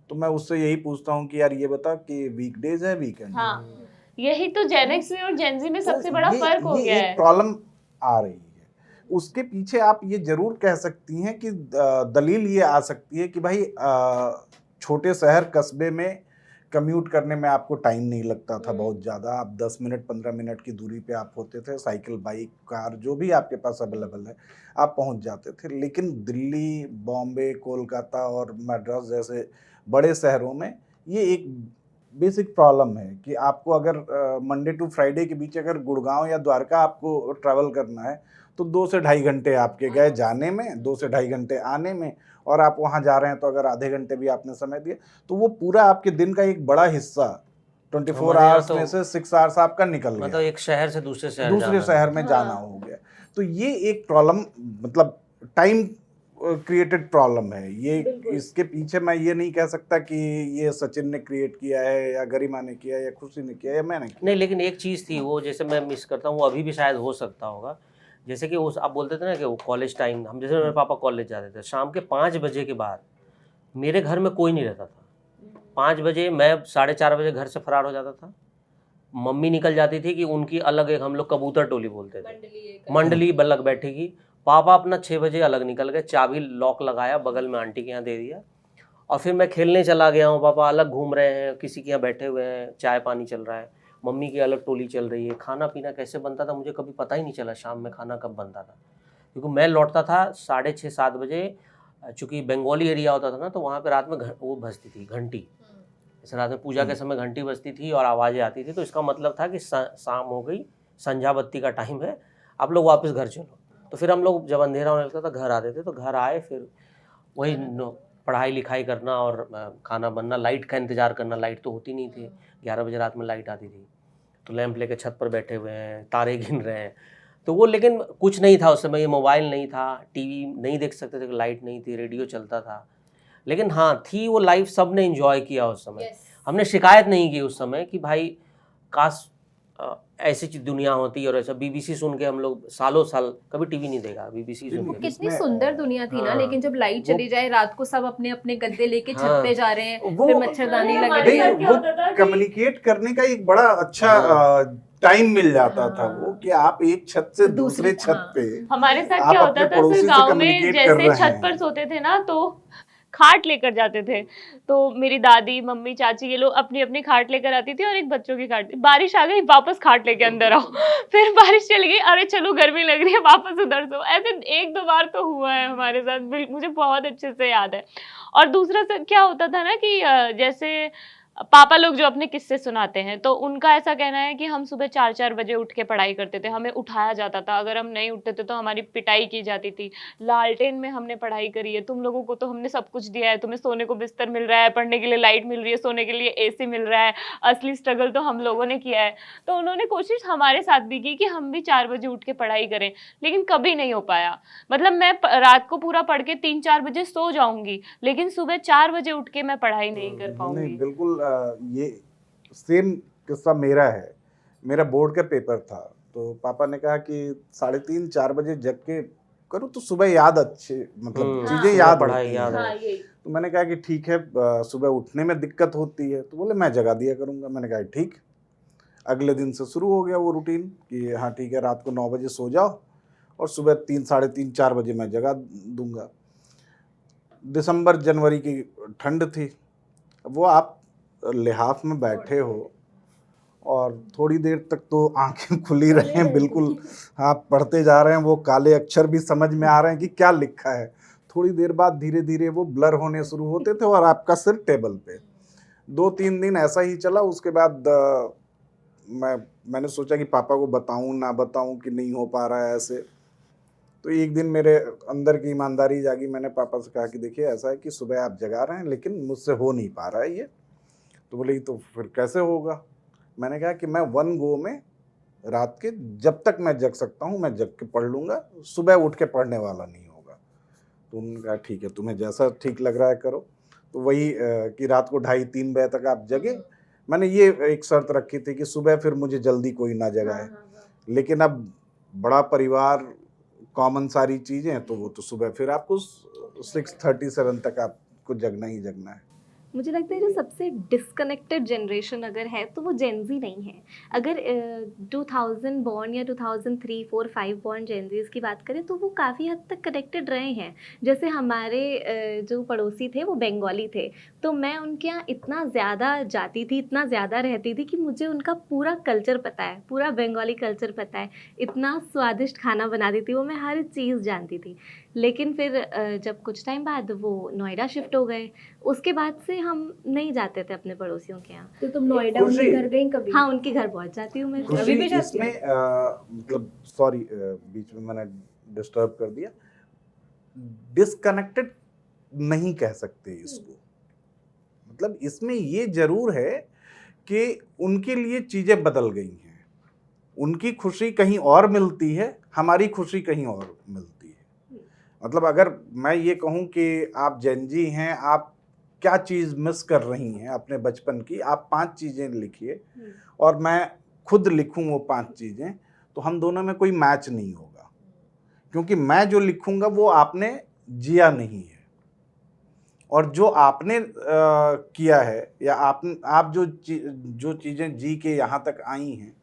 तो मैं उससे यही पूछता हूँ कि यार ये बता कि वीकडेज है वीकेंड? हाँ, यही तो जेनेक्स में और जेनजी में सबसे तो बड़ा फर्क हो गया ये है। एक प्रॉब्लम आ रही है। उसके पीछे आप ये जरूर कह सकती हैं कि दलील ये आ सकती है कि भाई छोटे शहर कस्बे में कम्यूट करने में आपको टाइम नहीं लगता था बहुत ज़्यादा, आप 10 मिनट 15 मिनट की दूरी पे आप होते थे, साइकिल बाइक कार जो भी आपके पास अवेलेबल है आप पहुंच जाते थे। लेकिन दिल्ली, बॉम्बे, कोलकाता और मद्रास जैसे बड़े शहरों में ये एक बेसिक प्रॉब्लम है कि आपको अगर मंडे टू फ्राइडे के बीच अगर गुड़गांव या द्वारका आपको ट्रैवल करना है तो 2 से ढाई घंटे आपके गए जाने में, 2 से ढाई घंटे आने में, और आप वहाँ जा रहे हैं तो अगर आधे घंटे भी आपने समय दिया तो वो पूरा आपके दिन का एक बड़ा हिस्सा 24 हमारे यहाँ आवर्स तो में से 6 आवर्स आपका निकल मतलब गया, एक शहर से दूसरे शहर दूसरे जाना। शहर में जाना हाँ। हो गया। तो ये एक प्रॉब्लम, मतलब टाइम क्रिएटेड प्रॉब्लम है ये। इसके पीछे मैं ये नहीं कह सकता कि ये सचिन ने क्रिएट किया है या गरिमा ने किया या खुशी ने किया या मैंने किया। नहीं, लेकिन एक चीज़ थी वो, जैसे मैं मिस करता हूँ, वो अभी भी शायद हो सकता होगा। जैसे कि उस आप बोलते थे ना कि वो कॉलेज टाइम, हम जैसे मेरे पापा कॉलेज जाते थे, शाम के 5 बजे के बाद मेरे घर में कोई नहीं रहता था। 5 बजे मैं 4:30 बजे घर से फरार हो जाता था। मम्मी निकल जाती थी कि उनकी अलग एक, हम लोग कबूतर टोली बोलते थे, मंडली बल्लक बैठेगी। पापा अपना 6 बजे अलग निकल गए, चाबी लॉक लगाया, बगल में आंटी के यहाँ दे दिया, और फिर मैं खेलने चला गया हूँ। पापा अलग घूम रहे हैं, किसी के यहाँ बैठे हुए हैं, चाय पानी चल रहा है, मम्मी की अलग टोली चल रही है। खाना पीना कैसे बनता था मुझे कभी पता ही नहीं चला, शाम में खाना कब बनता था, क्योंकि मैं लौटता था 6:30 7 बजे। चूँकि बंगाली एरिया होता था ना, तो वहाँ पे रात में वो बजती थी घंटी, जैसे रात में पूजा के समय घंटी बजती थी और आवाज़ें आती थी, तो इसका मतलब था कि शाम हो गई, संध्या बत्ती का टाइम है, आप लोग वापस घर चलो। तो फिर हम लोग जब अंधेरा होने लगता था घर आते थे, तो घर आए, फिर वही पढ़ाई लिखाई करना और खाना बनना, लाइट का इंतज़ार करना। लाइट तो होती नहीं थी, 11 बजे रात में लाइट आती थी, तो लैंप लेके छत पर बैठे हुए हैं, तारे गिन रहे हैं। तो वो, लेकिन कुछ नहीं था उस समय, ये मोबाइल नहीं था, टीवी नहीं देख सकते थे, लाइट नहीं थी, रेडियो चलता था। लेकिन हाँ, थी वो लाइफ, सब ने एंजॉय किया उस समय। हमने शिकायत नहीं की उस समय कि भाई काश ऐसी दुनिया होती और ऐसा। बीबीसी सुन के हम लोग सालों साल कभी टीवी नहीं देखा, बीबीसी सुन के। कितनी सुंदर दुनिया थी ना, हाँ। लेकिन जब लाइट चली जाए रात को सब अपने अपने गद्दे लेके छत हाँ। पे जा रहे हैं, वो- फिर मच्छरदानी लग हमारे रही साथ है। क्या वो होता था कि- कम्युनिकेट करने का एक बड़ा अच्छा हाँ। टाइम मिल जाता था हाँ। वो, कि आप एक छत से दूसरे दूसरी- छत हाँ। पे हमारे साथ आप क्या अपने होता था पड़ोसी सर, से गांव में communicate कर जैसे रहे छत हैं। पर सोते थे ना, तो खाट लेकर जाते थे। तो मेरी दादी, मम्मी, चाची, ये लोग अपनी अपनी खाट लेकर आती थी और एक बच्चों की खाट थी। बारिश आ गई, वापस खाट लेके अंदर आओ। फिर बारिश चली गई, अरे चलो गर्मी लग रही है, वापस उधर सो। ऐसे 1-2 बार तो हुआ है हमारे साथ, मुझे बहुत अच्छे से याद है। और दूसरा सर क्या होता था ना कि जैसे पापा लोग जो अपने किस्से सुनाते हैं, तो उनका ऐसा कहना है कि हम सुबह 4-4 बजे उठ के पढ़ाई करते थे, हमें उठाया जाता था, अगर हम नहीं उठते थे तो हमारी पिटाई की जाती थी। लालटेन में हमने पढ़ाई करी है, तुम लोगों को तो हमने सब कुछ दिया है, तुम्हें सोने को बिस्तर मिल रहा है, पढ़ने के लिए लाइट मिल रही है, सोने के लिए एसी मिल रहा है, असली स्ट्रगल तो हम लोगों ने किया है। तो उन्होंने कोशिश हमारे साथ भी की कि हम भी 4 बजे उठ के पढ़ाई करें, लेकिन कभी नहीं हो पाया। मतलब मैं रात को पूरा पढ़ के 3-4 बजे सो जाऊंगी, लेकिन सुबह 4 बजे उठ के मैं पढ़ाई नहीं कर नहीं, पाऊंगी। बिल्कुल ये सेम किस्सा मेरा है। मेरा बोर्ड का पेपर था, तो पापा ने कहा कि 3:30-4 बजे जग के करो तो सुबह याद अच्छे, मतलब चीजें याद पढ़ाई होती याद हैं। है। हाँ, यही। तो मैंने कहा कि ठीक है, सुबह उठने में दिक्कत होती है, तो बोले मैं जगा दिया करूंगा। मैंने कहा ठीक। अगले दिन से शुरू हो गया वो रूटीन कि हाँ ठीक है, रात को 9 बजे सो जाओ और सुबह 3-3:30-4 बजे मैं जगा दूंगा। दिसंबर जनवरी की ठंड थी, वो आप लिहाफ में बैठे हो और थोड़ी देर तक तो आंखें खुली रहे, बिल्कुल आप पढ़ते जा रहे हैं, वो काले अक्षर भी समझ में आ रहे हैं कि क्या लिखा है। थोड़ी देर बाद धीरे धीरे वो ब्लर होने शुरू होते थे और आपका सिर टेबल पे। 2-3 दिन ऐसा ही चला। उसके बाद मैंने सोचा कि पापा को बताऊं ना बताऊं कि नहीं हो पा रहा है ऐसे। तो एक दिन मेरे अंदर की ईमानदारी जागी, मैंने पापा से कहा कि देखिए ऐसा है कि सुबह आप जगा रहे हैं लेकिन मुझसे हो नहीं पा रहा है ये। तो बोले तो फिर कैसे होगा। मैंने कहा कि मैं 1 गो में रात के जब तक मैं जग सकता हूँ मैं जग के पढ़ लूँगा, सुबह उठ के पढ़ने वाला नहीं होगा। तो उन्होंने कहा ठीक है, तुम्हें जैसा ठीक लग रहा है करो। तो वही कि रात को 2:30-3 बजे तक आप जगे। मैंने ये एक शर्त रखी थी कि सुबह फिर मुझे जल्दी कोई ना जगाए। लेकिन अब बड़ा परिवार, कॉमन सारी चीज़ें, तो वो तो सुबह फिर आपको 6:37 तक आपको जगना ही जगना है। मुझे लगता है जो सबसे डिस्कनेक्टेड जनरेशन अगर है तो वो जेनजी नहीं है। अगर 2000 बॉर्न या 2003, 4, 5 बॉर्न जेनजीज की बात करें तो वो काफ़ी हद तक कनेक्टेड रहे हैं। जैसे हमारे जो पड़ोसी थे वो बंगाली थे, तो मैं उनके यहाँ इतना ज़्यादा जाती थी, इतना ज़्यादा रहती थी कि मुझे उनका पूरा कल्चर पता है, पूरा बंगाली कल्चर पता है। इतना स्वादिष्ट खाना बनाती थी वो, मैं हर चीज़ जानती थी। लेकिन फिर जब कुछ टाइम बाद वो नोएडा शिफ्ट हो गए, उसके बाद से हम नहीं जाते थे अपने पड़ोसियों के यहाँ। तो तुम नोएडा खुशी- उनके घर गई कभी? हाँ, उनके घर पहुँच जाती हूँ मैं। अभी खुशी भी जाती इसमें मतलब सॉरी बीच में मैंने डिस्टर्ब कर दिया। डिस्कनेक्टेड नहीं कह सकते इसको। मतलब इसमें ये जरूर है कि उनके लिए चीजें बदल गई हैं। उनकी खुशी कहीं और मिलती है, हमारी खुशी कहीं और मिलती है। मतलब अगर मैं ये कहूँ कि आप जेनजी हैं, आप क्या चीज़ मिस कर रही हैं अपने बचपन की, आप 5 चीज़ें लिखिए और मैं खुद लिखूँ वो 5 चीज़ें, तो हम दोनों में कोई मैच नहीं होगा। क्योंकि मैं जो लिखूँगा वो आपने जिया नहीं है, और जो आपने किया है या आप जो चीज़ें जी के यहाँ तक आई हैं,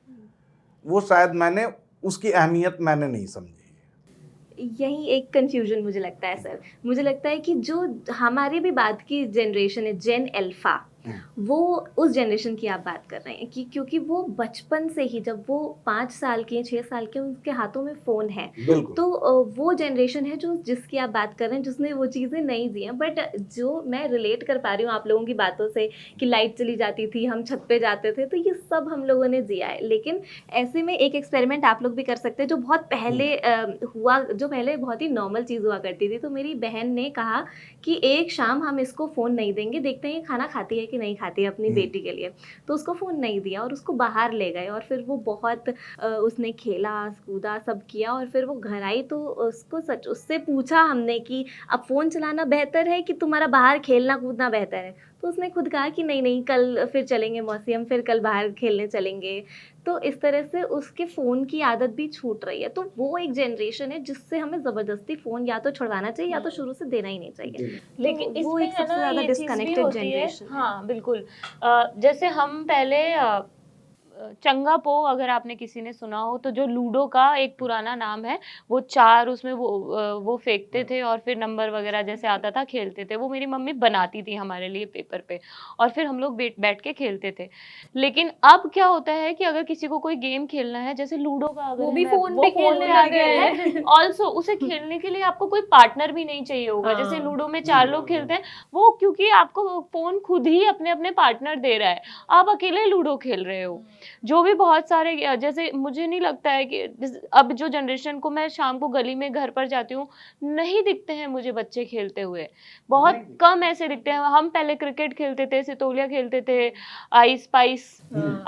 वो शायद मैंने उसकी अहमियत मैंने नहीं समझी। यही एक कंफ्यूजन मुझे लगता है सर। मुझे लगता है कि जो हमारी भी बाद की जनरेशन है, जेन अल्फा, वो उस जनरेशन की आप बात कर रहे हैं कि क्योंकि वो बचपन से ही, जब वो 5 साल के 6 साल के, उनके हाथों में फ़ोन है, बिल्कुल। तो वो जनरेशन है जो जिसकी आप बात कर रहे हैं, जिसने वो चीज़ें नहीं दी हैं। बट जो मैं रिलेट कर पा रही हूँ आप लोगों की बातों से कि लाइट चली जाती थी, हम छत पे जाते थे, तो ये सब हम लोगों ने जिया है। लेकिन ऐसे में एक एक्सपेरिमेंट आप लोग भी कर सकते हैं जो बहुत पहले हुआ, जो पहले बहुत ही नॉर्मल चीज़ हुआ करती थी। तो मेरी बहन ने कहा कि एक शाम हम इसको फ़ोन नहीं देंगे, देखते हैं ये खाना खाती है कि नहीं खाती है अपनी बेटी के लिए। तो उसको फ़ोन नहीं दिया और उसको बाहर ले गए, और फिर वो बहुत उसने खेला कूदा सब किया, और फिर वो घर आई तो उससे पूछा हमने कि अब फ़ोन चलाना बेहतर है कि तुम्हारा बाहर खेलना कूदना बेहतर है। तो उसने खुद कहा कि नहीं नहीं, कल फिर चलेंगे मौसी, हम फिर कल बाहर खेलने चलेंगे। तो इस तरह से उसके फ़ोन की आदत भी छूट रही है। तो वो एक जनरेशन है जिससे हमें ज़बरदस्ती फ़ोन या तो छुड़वाना चाहिए या तो शुरू से देना ही नहीं चाहिए। लेकिन तो वो इसमें एक है सबसे ना ज़्यादा ये चीज़ भी डिस्कनेक्टेड होती है। जनरेशन है। हाँ बिल्कुल। जैसे हम पहले चंगा पो, अगर आपने किसी ने सुना हो, तो जो लूडो का एक पुराना नाम है, वो 4 उसमें वो फेंकते थे और फिर नंबर वगैरह जैसे आता था खेलते थे। वो मेरी मम्मी बनाती थी हमारे लिए पेपर पे, और फिर हम लोग बैठ के खेलते थे। लेकिन अब क्या होता है कि अगर किसी को कोई गेम खेलना है, जैसे लूडो का, अगर वो भी है, फोन वो पे फोन खेलने पे आ लगे गया हैं। है। ऑल्सो उसे खेलने के लिए आपको कोई पार्टनर भी नहीं चाहिए होगा। जैसे हाँ। लूडो में 4 लोग खेलते हैं, वो क्योंकि आपको फोन खुद ही अपने अपने पार्टनर दे रहा है, आप अकेले लूडो खेल रहे हो। जो भी बहुत सारे जैसे मुझे नहीं लगता है कि अब जो जनरेशन को, मैं शाम को गली में घर पर जाती हूँ, नहीं दिखते हैं मुझे बच्चे खेलते हुए, बहुत कम ऐसे दिखते हैं। हम पहले क्रिकेट खेलते थे, सितोलिया खेलते थे, आइस स्पाइस,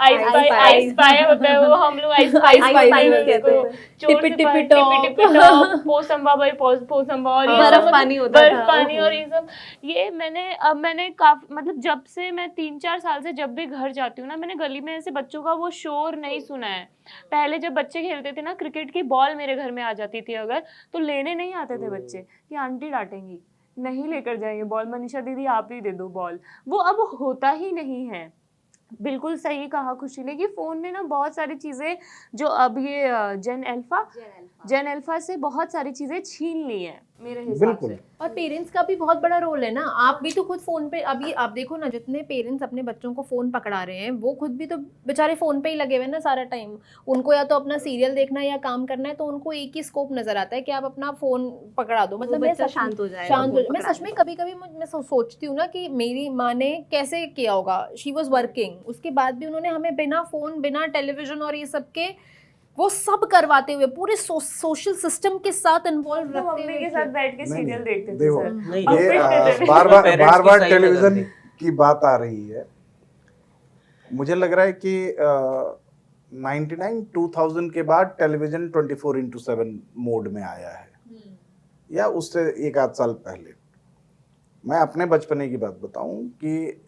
आइस पाई होता है वो, हम लोग आइस आइस स्पाइस पाई खेलते कहते थे, थे। चोर टिपी सिपाही, टिपी टॉप। टिपी टिपी टॉप, पोसंबा भाई पोसंबा, और ये हाँ। सब बर्फ पानी होता बर्फ था, पानी ओहो। और ये सब। ये मैंने काफी, मतलब जब से मैं 3-4 साल से जब भी घर जाती हूँ ना, मैंने गली में ऐसे बच्चों का वो शोर नहीं सुना है। पहले जब बच्चे खेलते थे ना, क्रिकेट की बॉल मेरे घर में आ जाती थी अगर, तो लेने नहीं आते थे बच्चे कि आंटी डांटेंगी, नहीं लेकर जाएंगे बॉल, मनीषा दीदी आप ही दे दो बॉल। वो अब होता ही नहीं है। बिल्कुल सही कहा खुशी ने कि फोन ने ना बहुत सारी चीजें, जो अब ये जेन अल्फा से बहुत सारी चीजें छीन ली हैं मेरे हिसाब बिल्कुल। से। और पेरेंट्स का भी बहुत बड़ा रोल है ना। आप भी तो खुद फोन पे, अभी आप देखो ना, जितने पेरेंट्स अपने बच्चों को फोन पकड़ा रहे हैं, वो खुद भी तो बेचारे फोन पे ही लगे हुए हैं ना सारा टाइम। उनको या तो अपना सीरियल देखना है या काम करना है, तो उनको एक ही स्कोप नजर आता है कि आप अपना फोन पकड़ा दो। मतलब मैं बच्चा सच में- शांत हो जाएगा शांत फोन हो, मैं पकड़ा सच में देगा। कभी कभी मैं सोचती हूँ ना कि मेरी माँ ने कैसे किया होगा। शी वॉज वर्किंग, उसके बाद भी उन्होंने हमें बिना फोन, बिना टेलीविजन और ये सब के, वो सब करवाते हुए पूरे सोशल सिस्टम के साथ इन्वॉल्व तो रखते मम्मी हुए के थे। साथ बैठ के नहीं, सीरियल देखते थे देखो, सर। नहीं, अब ये फिर बार पेरेंट्स की बार सही टेलीविजन नज़र थी। की बात आ रही है। मुझे लग रहा है कि 99 2000 के बाद टेलीविजन 24/7 मोड में आया है, या उससे एक आध साल पहले। मैं अपने बचपने की बात बताऊं कि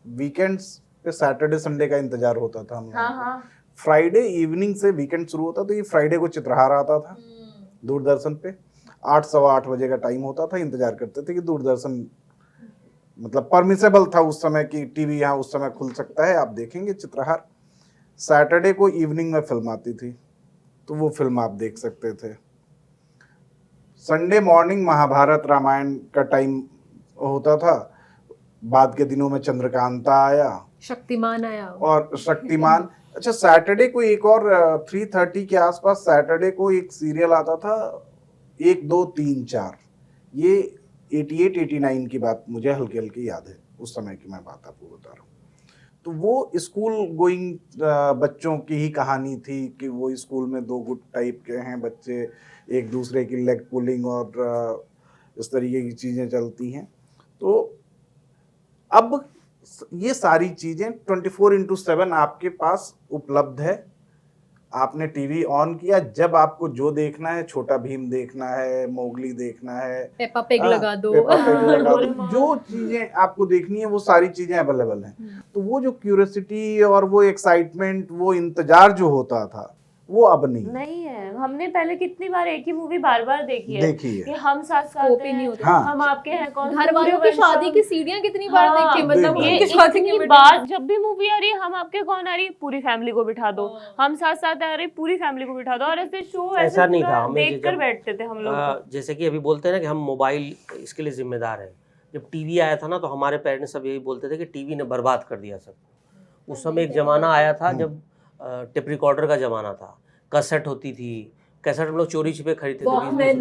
वीकेंड्स पे सैटरडे संडे का इंतजार होता था हम लोगों हाँ को। हाँ फ्राइडे इवनिंग से वीकेंड शुरू होता, तो ये फ्राइडे को चित्रहार आता था दूरदर्शन पे। 8 सवा 8 बजे का टाइम होता था, इंतजार करते थे कि दूरदर्शन, मतलब परमिसेबल था उस समय कि टीवी यहाँ उस समय खुल सकता है, आप देखेंगे चित्रहार। सैटरडे को इवनिंग में फिल्म आती थी, तो वो फिल्म आप देख सकते थे। संडे मॉर्निंग महाभारत रामायण का टाइम होता था। बाद के दिनों में चंद्रकांता आया शक्तिमान आया। और शक्तिमान। अच्छा, सैटरडे को एक और 3:30 के आसपास सैटरडे को एक सीरियल आता था, 1 2 3 4। ये 88-89 की बात मुझे हल्की हल्की याद है, उस समय की मैं बात आपको बता रहा हूँ। तो वो स्कूल गोइंग बच्चों की ही कहानी थी कि वो स्कूल में 2 गुट टाइप के हैं बच्चे, एक दूसरे की लेग पुलिंग और इस तरीके की चीज़ें चलती हैं। तो अब ये सारी चीज़ें 24/7 आपके पास उपलब्ध है। आपने टीवी ऑन किया, जब आपको जो देखना है, छोटा भीम देखना है, मोगली देखना है, पेपा पिग हाँ, लगा दो। पेपा पिग लगा दो, डोरेमोन। जो चीजें आपको देखनी है वो सारी चीजें अवेलेबल हैं। तो वो जो क्यूरियोसिटी और वो एक्साइटमेंट, वो इंतजार जो होता था, वो अब नहीं नहीं है। हमने पहले कितनी बार एक ही मूवी बार बार देखी है देखी है। कि हम साथ साथ स्कोप ही हैं, नहीं होता। हाँ। हम आपके हैं कौन, घर वालों की शादी की सीढ़ियां कितनी बार हाँ, देखी, मतलब देखी। उनकी ये शादी की इतनी वीडियो। बार, जब भी मूवी आ रही है हम आपके कौन आ रही है, पूरी फैमिली को बिठा दो, हम साथ साथ आ रही है, पूरी फैमिली को बिठा दो, और ऐसे शो ऐसा नहीं था। हमें देख कर जब बैठते थे हम लोग। जैसे कि अभी बोलते हैं ना कि हम मोबाइल इसके लिए जिम्मेदार है, जब टीवी आया था ना, तो हमारे पेरेंट्स सब यही बोलते थे कि टीवी ने बर्बाद कर दिया सब। उस समय एक ज़माना आया था जब टेप रिकॉर्डर का ज़माना था, कैसेट होती थी, कैसेट हम लोग चोरी छिपे खरीदते थे।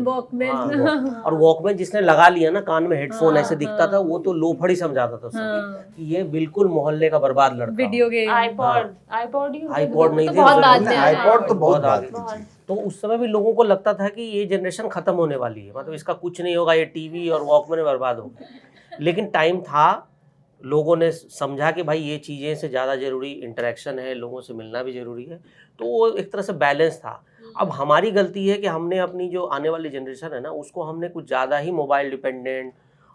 वॉकमैन हाँ, और वॉकमैन जिसने लगा लिया ना कान में, हेडफोन ऐसे दिखता था, वो तो लोफड़ी समझाता था उस समय कि ये बिल्कुल मोहल्ले का बर्बाद लड़का। वीडियो गेम, आईपॉड नहीं तो थे, बहुत उस बाद समय में आईपॉड तो बहुत आगे बाद की चीज। तो उस समय भी लोगों को लगता था कि ये जनरेशन खत्म होने वाली है, मतलब इसका कुछ नहीं होगा, ये टीवी और वॉकमैन बर्बाद हो गए। लेकिन टाइम था, लोगों ने समझा कि भाई ये चीज़ें से ज़्यादा ज़रूरी इंटरेक्शन है, लोगों से मिलना भी ज़रूरी है, तो वो एक तरह से बैलेंस था। अब हमारी गलती है कि हमने अपनी जो आने वाली जनरेशन है ना, उसको हमने कुछ ज़्यादा ही मोबाइल डिपेंडेंट,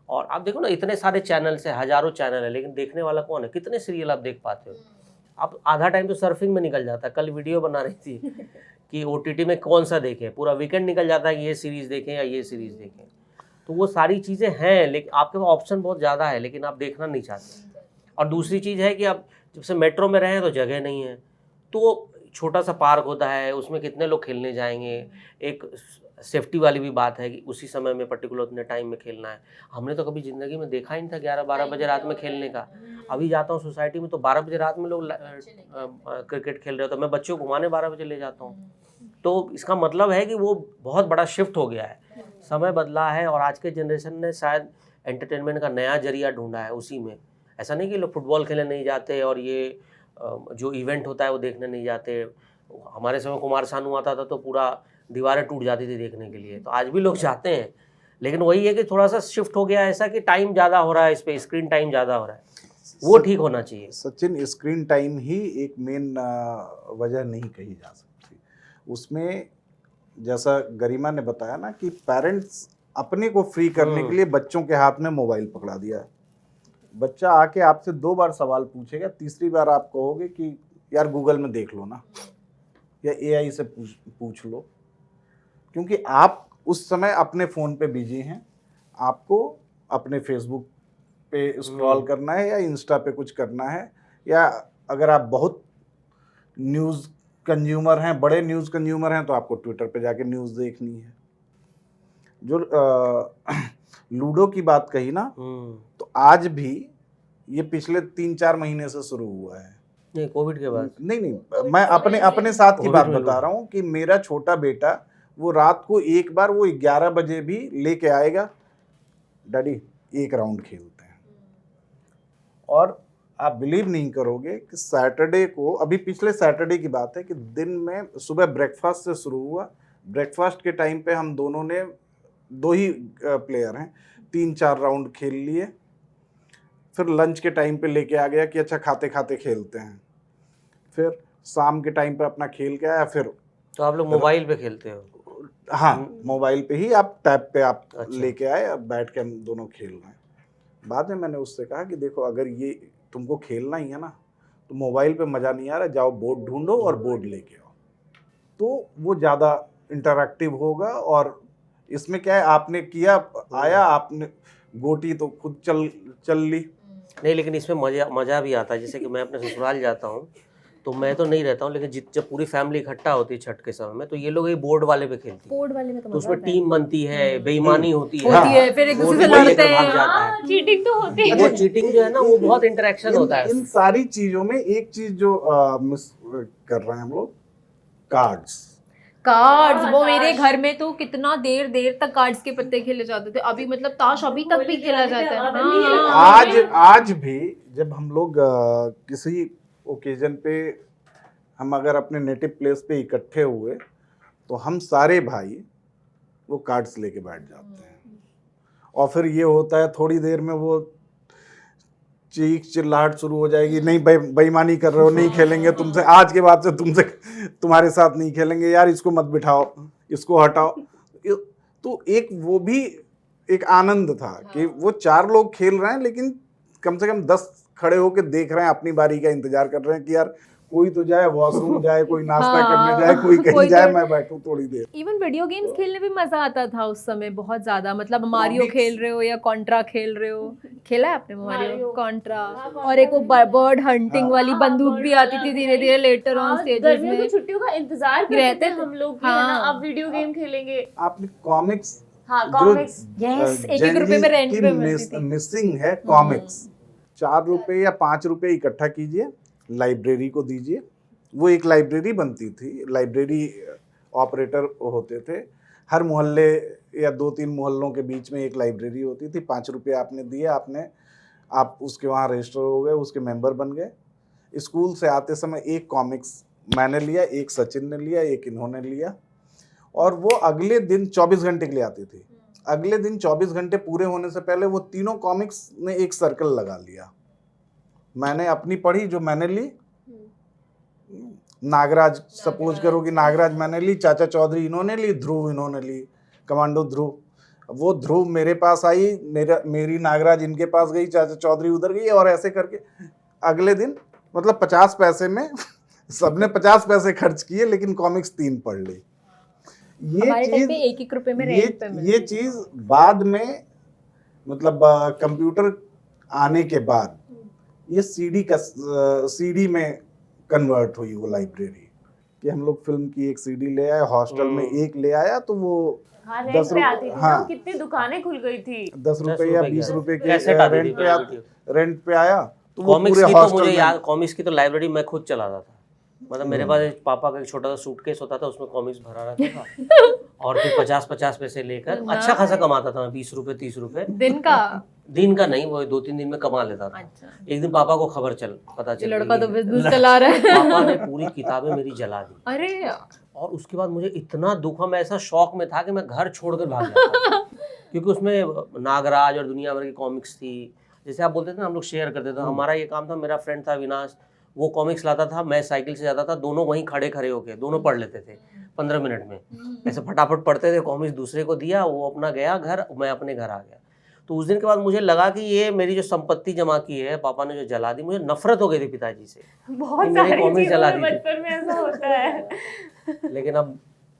और आप देखो ना इतने सारे चैनल्स है, हज़ारों चैनल है, लेकिन देखने वाला कौन है? कितने सीरियल आप देख पाते हो? अब आधा टाइम तो सर्फिंग में निकल जाता है। कल वीडियो बना रही थी कि OTT में कौन सा देखें, पूरा वीकेंड निकल जाता है कि ये सीरीज़ देखें या ये सीरीज़ देखें। तो वो सारी चीज़ें हैं, लेकिन आपके पास ऑप्शन बहुत ज़्यादा है, लेकिन आप देखना नहीं चाहते। और दूसरी चीज़ है कि आप जब से मेट्रो में रहे तो जगह नहीं है, तो छोटा सा पार्क होता है, उसमें कितने लोग खेलने जाएंगे। एक सेफ्टी वाली भी बात है कि उसी समय में पर्टिकुलर उतने टाइम में खेलना है। हमने तो कभी ज़िंदगी में देखा ही नहीं था 11-12 बजे रात में खेलने का। अभी जाता हूँ सोसाइटी में तो 12 बजे रात में लोग क्रिकेट खेल रहे हो, तो मैं बच्चों को घुमाने 12 बजे ले जाता हूँ। तो इसका मतलब है कि वो बहुत बड़ा शिफ्ट हो गया है, समय बदला है, और आज के जनरेशन ने शायद एंटरटेनमेंट का नया जरिया ढूंढा है उसी में। ऐसा नहीं कि लोग फुटबॉल खेलने नहीं जाते और ये जो इवेंट होता है वो देखने नहीं जाते। हमारे समय कुमार सानू आता था तो पूरा दीवारें टूट जाती थी देखने के लिए, तो आज भी लोग जाते हैं, लेकिन वही है कि थोड़ा सा शिफ्ट हो गया है ऐसा कि टाइम ज़्यादा हो रहा है, इस पर स्क्रीन टाइम ज़्यादा हो रहा है, वो ठीक होना चाहिए। सचिन, स्क्रीन टाइम ही एक मेन वजह नहीं कही जा सकती उसमें। जैसा गरिमा ने बताया ना कि पेरेंट्स अपने को फ्री करने के लिए बच्चों के हाथ में मोबाइल पकड़ा दिया है। बच्चा आके आपसे 2 बार सवाल पूछेगा, तीसरी बार आप कहोगे कि यार गूगल में देख लो ना, या AI से पूछ लो, क्योंकि आप उस समय अपने फ़ोन पे बिजी हैं। आपको अपने फेसबुक पे स्क्रॉल करना है या इंस्टा पे कुछ करना है, या अगर आप बहुत न्यूज़ कंज्यूमर हैं, बड़े न्यूज़ कंज्यूमर हैं, तो आपको ट्विटर पे जाके न्यूज़ देखनी है। जो लूडो की बात कही ना, तो आज भी ये पिछले 3-4 महीने से शुरू हुआ है। नहीं, कोविड के बाद नहीं, मैं अपने साथ की बात बता रहा हूँ कि मेरा छोटा बेटा वो रात को एक बार वो 11 बजे भी लेके आएगा, डैडी एक राउंड खेलते हैं। और आप बिलीव नहीं करोगे कि सैटरडे को, अभी पिछले सैटरडे की बात है, कि दिन में सुबह ब्रेकफास्ट से शुरू हुआ। ब्रेकफास्ट के टाइम पे हम दोनों ने, 2 ही प्लेयर हैं, 3-4 राउंड खेल लिए। फिर लंच के टाइम पे लेके आ गया कि अच्छा खाते खाते खेलते हैं। फिर शाम के टाइम पे अपना खेल के आया। फिर तो आप लोग मोबाइल पे खेलते हो? हाँ, मोबाइल पे ही आप टैब पे आप अच्छा। लेके आए, अब बैठ के हम दोनों खेल रहे हैं। बाद में मैंने उससे कहा कि देखो, अगर ये तुमको खेलना ही है ना, तो मोबाइल पे मज़ा नहीं आ रहा, जाओ बोर्ड ढूंढो और बोर्ड लेके आओ, तो वो ज़्यादा इंटरैक्टिव होगा। और इसमें क्या है, आपने किया, आया, आपने गोटी तो खुद चल ली। नहीं, लेकिन इसमें मज़ा भी आता है। जैसे कि मैं अपने ससुराल जाता हूँ तो मैं तो नहीं रहता हूँ, लेकिन जब पूरी फैमिली इकट्ठा होती है छठ के समय में, तो ये लोग ये बोर्ड वाले पे खेलती है। बोर्ड वाले में तो तो उसमें टीम बनती है, बेईमानी होती है, फिर एक बोर्ड दूसरे से में लड़ते लेकर भाग हैं। जाता है। चीटिंग तो होती है। वो चीटिंग जो है ना, वो बहुत इंटरेक्शन होता है। इन सारी चीज़ों में एक चीज़ जो मिस कर रहे हैं हम लोग, कार्ड्स। वो मेरे घर में तो कितना देर देर तक कार्ड्स के पत्ते खेले जाते थे। अभी मतलब ताश अभी तक भी खेला जाता है। हाँ। आज भी जब हम लोग किसी ओकेजन पे, हम अगर अपने नेटिव प्लेस पे इकट्ठे हुए, तो हम सारे भाई वो कार्ड्स लेके बैठ जाते हैं। और फिर ये होता है, थोड़ी देर में वो चीख चिल्लाहट शुरू हो जाएगी, नहीं बेईमानी कर रहे हो, नहीं खेलेंगे तुमसे, आज के बाद से तुमसे, तुम्हारे साथ नहीं खेलेंगे, यार इसको मत बिठाओ, इसको हटाओ। तो एक वो भी एक आनंद था कि वो 4 लोग खेल रहे हैं, लेकिन कम से कम 10 खड़े होकर देख रहे हैं, अपनी बारी का इंतजार कर रहे हैं कि यार कोई तो जाए, वॉशरूम जाए, कोई नाश्ता करने जाए, कोई कहीं जाए, मैं बैठूं थोड़ी देर। इवन वीडियो गेम्स खेलने में मजा आता था उस समय बहुत ज्यादा। मतलब मारियो खेल रहे हो या कॉन्ट्रा खेल रहे हो, खेला है आपने मारियो, कॉन्ट्रा? और एक वो बर्ड हंटिंग वाली बंदूक भी आती थी धीरे धीरे लेटर ऑन स्टेजेस गर्मियों की में। छुट्टियों का इंतजार करते थे हम लोग भी, है ना, अब वीडियो गेम खेलेंगे। आपने कॉमिक्स हाँ जो कॉमिक्स यस, एक Gen रुपए Z में रेंट की पे मिलती थी। मिसिंग है कॉमिक्स। 4 रुपए या 5 रुपए इकट्ठा कीजिए, लाइब्रेरी को दीजिए। वो एक लाइब्रेरी बनती थी, लाइब्रेरी ऑपरेटर होते थे। हर मोहल्ले या 2-3 मोहल्लों के बीच में एक लाइब्रेरी होती थी। 5 रुपये आपने दिए, आप उसके वहाँ रजिस्टर हो गए, उसके मेंबर बन गए। स्कूल से आते समय एक कॉमिक्स मैंने लिया, एक सचिन ने लिया, एक इन्होंने लिया, और वो अगले दिन 24 घंटे के लिए आती थी। अगले दिन 24 घंटे पूरे होने से पहले वो तीनों कॉमिक्स ने एक सर्कल लगा लिया। मैंने अपनी पढ़ी जो मैंने ली, नागराज सपोज करो कि नागराज मैंने ली, चाचा चौधरी इन्होंने ली, ध्रुव इन्होंने ली, कमांडो ध्रुव। वो ध्रुव मेरे पास आई, मेरी नागराज इनके पास गई, चाचा चौधरी उधर गई, और ऐसे करके अगले दिन मतलब 50 पैसे में सबने 50 पैसे खर्च किए, लेकिन कॉमिक्स 3 पढ़ ली। हमारे टाइम पे 1-1 रुपए में रेंट पे मिलती ये थी। चीज बाद में मतलब कंप्यूटर आने के बाद ये सीडी में कन्वर्ट हुई वो लाइब्रेरी, कि हम लोग फिल्म की एक सीडी ले आए, हॉस्टल में एक ले आया, तो वो हाँ 10 रेंट पे रुपए- आती थी हाँ। ना, कितनी दुकानें खुल गई थी। 10 रुपए या 20 रुपए के कैसेट आती थी रेंट पे आया, तो वो कॉमिक्स पूरे की तो हॉस्टल मुझे में याद, कॉमिक्स की तो लाइब्रेरी मैं खुद चलाता था। मतलब मेरे पास एक पापा का एक छोटा सा सूटकेस होता था, उसमें कॉमिक्स भरा रहता था और फिर 50-50 पैसे लेकर अच्छा खासा कमाता था मैं, 20 रुपए 30 रुपए दिन का। दिन का नहीं, वो 2-3 दिन में कमा लेता था। अच्छा, एक दिन पापा को पता ये चल लड़का तो गई। बिजनेस चला रहा है। पापा ने पूरी किताबें मेरी जला दी, अरे और उसके बाद मुझे इतना दुख हुआ, मैं ऐसा शौक में था कि मैं घर छोड़कर भाग जाता था क्योंकि उसमें नागराज और दुनिया भर की कॉमिक्स थी। जैसे आप बोलते थे ना, हम लोग शेयर करते थे, हमारा ये काम था। मेरा फ्रेंड था विनाश, वो कॉमिक्स लाता था, मैं साइकिल से जाता था, दोनों वहीं खड़े होके दोनों पढ़ लेते थे 15 मिनट में। ऐसे फटाफट पढ़ते थे, कॉमिक्स दूसरे को दिया, वो अपना गया घर, मैं अपने घर आ गया। तो उस दिन के बाद मुझे लगा कि ये मेरी जो संपत्ति जमा की है पापा ने जो जला दी, मुझे नफरत हो गई थी पिताजी से। बहुत मेरी सारी कॉमिक्स चीजों जला में दी थी। बचपन में ऐसा होता है। लेकिन अब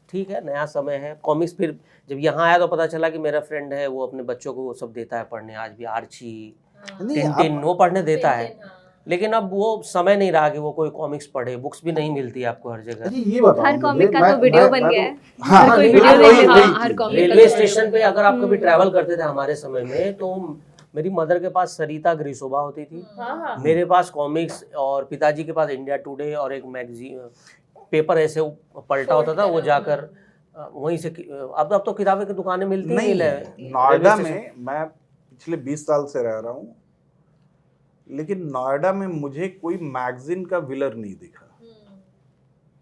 ठीक है, नया समय है। कॉमिक्स फिर जब यहाँ आया तो पता चला कि मेरा फ्रेंड है, वो अपने बच्चों को वो सब देता है पढ़ने, आज भी आर्ची, टिंटिन वो पढ़ने देता है। लेकिन अब वो समय नहीं रहा कि वो कोई कॉमिक्स पढ़े, बुक्स भी नहीं मिलती आपको हर जगह। अरे ये बताओ हर मुझे, कॉमिक का मैं- तो वीडियो मैं- बन मैं गया तो- है। हाँ, हर कोई वही- वीडियो वही- देखे, वही हाँ, हर चीज़। कॉमिक रेलवे स्टेशन पे अगर आप कभी ट्रैवल करते थे हमारे समय में, तो मेरी मदर के पास सरिता ग्रिसोबा होती थी, हाँ मेरे पास कॉमिक्स, और पिताजी के पास इंडिया टुडे और एक मैगजीन पेपर ऐसे पलटा होता था, वो जाकर वहीं से अब तो किताबें की दुकानें मिलती नहीं, नहीं। नोएडा में मैं पिछले 20 साल से रह रहा हूँ, लेकिन नोएडा में मुझे कोई मैगजीन का विलर नहीं दिखा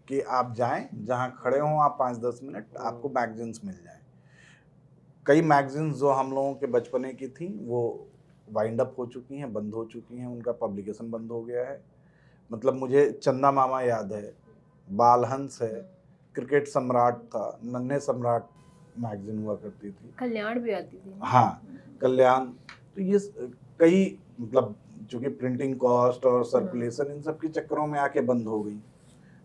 कि आप जाएं, जहां खड़े हों आप 5-10 मिनट, आपको मैगजीन्स मिल जाएं। कई मैगजीन्स जो हम लोगों के बचपने की थी वो वाइंड अप हो चुकी हैं, बंद हो चुकी हैं, उनका पब्लिकेशन बंद हो गया है। मतलब मुझे चंदा मामा याद है, बालहंस है, क्रिकेट सम्राट था, नन्हे सम्राट मैगजीन हुआ करती थी, कल्याण भी आती थी। हाँ कल्याण। तो ये कई मतलब चूंकि प्रिंटिंग कॉस्ट और सर्कुलेशन इन सब के चक्करों में आके बंद हो गई।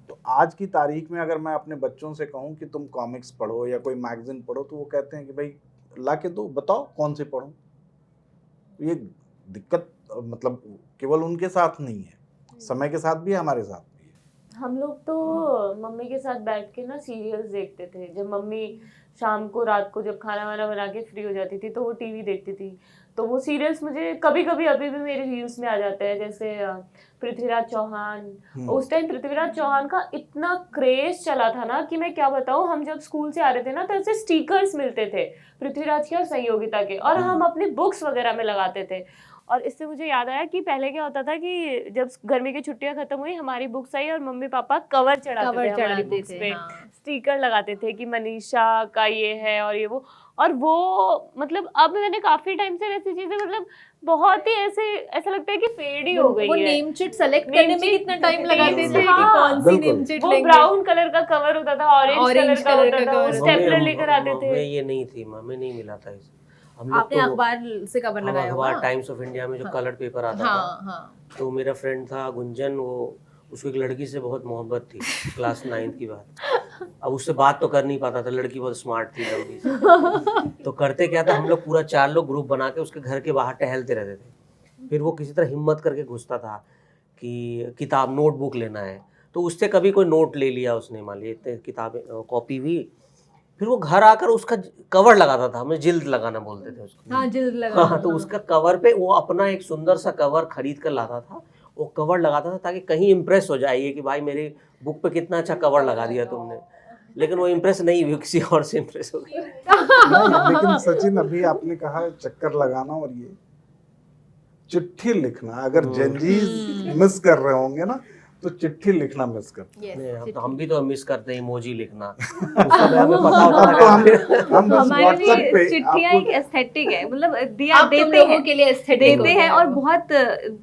तो आज की तारीख में अगर मैं अपने बच्चों से कहूँ कि तुम कॉमिक्स पढ़ो या कोई मैगजीन पढ़ो, तो वो कहते हैं कि भाई ला के दो, बताओ कौन से पढ़ूं। ये दिक्कत मतलब केवल उनके साथ नहीं है, समय के साथ भी है, हमारे साथ भी है। हम लोग तो मम्मी के साथ बैठ के ना सीरियल्स देखते थे। जब मम्मी शाम को रात को जब खाना वाना बना के फ्री हो जाती थी तो वो टीवी देखती थी, तो वो सीरियल्स मुझे कभी कभी अभी भी मेरे रील्स में आ जाते हैं। जैसे पृथ्वीराज चौहान, उस टाइम पृथ्वीराज चौहान का इतना क्रेज चला था ना कि मैं क्या बताऊं। हम जब स्कूल से आ रहे थे ना तो ऐसे स्टिकर्स मिलते थे पृथ्वीराज के और सहयोगिता के, और हम अपनी बुक्स वगैरह में लगाते थे। और इससे मुझे याद आया कि पहले क्या होता था कि जब गर्मी की छुट्टियां खत्म हुई, हमारी बुक्स आई और मम्मी पापा कवर चढ़ाते थे हमारी बुक्स पे, स्टिकर लगाते थे कि मनीषा का ये है और ये वो। और वो मतलब अब मैंने काफी टाइम से वैसी चीजें मतलब बहुत ही ऐसा लगता है कि फेड ही हो गई वो है। नेम शीट सेलेक्ट करने में कितना टाइम लगाते थे कि हाँ, कौन सी बिल्कुल। नेम शीट वो लेंगे। ब्राउन कलर का कवर होता था, ऑरेंज कलर का होता था, वो cover। स्टेपलर लेकर आते हमें थे। ये नहीं थी, हमें नहीं मिला था इसे। हम लोग आपने तो अखबार से कवर हम लगाया अखबार होगा। टाइम्स ऑफ इंडिया में जो कलर पेपर आता हाँ था, हाँ। तो मेरा फ्रेंड था गुंजन, वो उसको एक लड़की से बहुत मोहब्बत थी क्लास 9th की बात। अब उससे बात तो कर नहीं पाता था, लड़की बहुत स्मार्ट थी लंबी सी। तो करते क्या था, हम लोग पूरा 4 लोग ग्रुप बना के उसके घर के बाहर टहलते रहते थे। फिर वो किसी तरह हिम्मत करके घुसता था कि किताब नोटबुक लेना है, तो उससे कभी कोई नोट ले लिया उसने, मान लीजिए किताबें कॉपी हुई फिर वो घर आकर उसका कवर लगाता था, हमें जिल्द लगाना बोलते थे उसको। हाँ जिल्द लगा। हाँ, तो उसका कवर पे वो अपना एक सुंदर सा कवर खरीद कर लाता था, वो कवर लगाता था ताकि कहीं इम्प्रेस हो जाइए कि भाई मेरी बुक पे कितना अच्छा कवर लगा दिया तुमने। लेकिन वो इम्प्रेस नहीं हुई, किसी और से इम्प्रेस हो गई। नहीं, लेकिन सचिन अभी आपने कहा चक्कर लगाना, और ये चिट्ठी लिखना, अगर जेनजीज मिस कर रहे होंगे ना तो चिट्ठी लिखना मिस करते हैं। नहीं, हम भी तो मिस करते हैं इमोजी लिखना। उस समय हमें पता होता अब तो था हम कि बस हमारे व्हाट्सएप लिए पे चिट्ठियाँ आपको एक एस्थेटिक है, मतलब दिया आप तुम देते लोगों हैं, के लिए aesthetic हो देते गया हैं है और वो। बहुत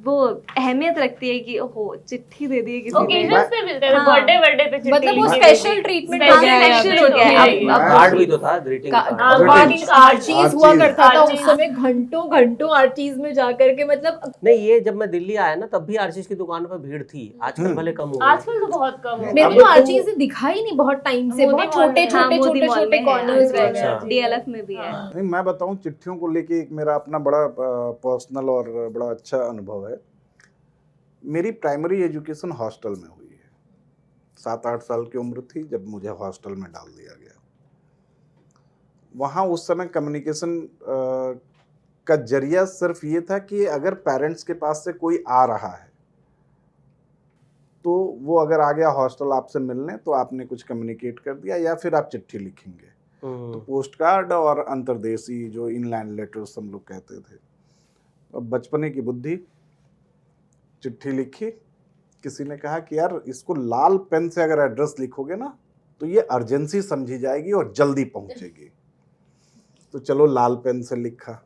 वो अहमियत रखती है कि ओहो चिट्ठी दे दी है किसी ने। ओकेजन्स पे मिलते थे, हाँ। बर्थडे पे चिट्ठी मतलब वो लिखी स्पेशल थी। ट्रीटमेंट हाँ, हो गया है special अब हो गया है। तो। अब कार्ड भी तो था, ग्रीटिंग हाँ, कार्ड। greeting card। आर्चीज हुआ आर्चीज। करता था उस आर्चीज। समय, घंटों घंटों आर्चीज में जाकर के, मतलब नहीं, ये जब मैं दिल्ली आया ना तब भी आर्चिस की दुकान पर भीड़ थी, आजकल भले कम हो गई। आजकल तो बहुत कम हो मेरे गया। को तो आर्चीज दिखा ही नहीं बहुत टाइम से, मोदी बहुत मॉल छोटे में। हाँ, छोटे मोदी छोटे मॉल छोटे में है, कॉर्नर्स रह अच्छा। गए। डीएलएफ में भी है। नहीं, मैं बताऊं चिट्ठियों को लेके एक मेरा अपना बड़ा पर्सनल और बड़ा अच्छा अनुभव है। मेरी प्राइमरी एजुकेशन हॉस्टल में हुई है। 7-8 साल की उम्र थी जब मुझे हॉस्टल में डाल दिया गया। वहाँ उस समय कम्युनिकेशन का जरिया सिर्फ ये था कि अगर पेरेंट्स के पास से कोई आ रहा है तो वो अगर आ गया हॉस्टल आपसे मिलने तो आपने कुछ कम्युनिकेट कर दिया, या फिर आप चिट्ठी लिखेंगे। तो पोस्ट कार्ड और अंतर्देशी जो इनलैंड लेटर्स हम लोग कहते थे। अब बचपने की बुद्धि, चिट्ठी लिखी। किसी ने कहा कि यार इसको लाल पेन से अगर एड्रेस लिखोगे ना तो ये अर्जेंसी समझी जाएगी और जल्दी पहुंचेगी। तो चलो लाल पेन से लिखा,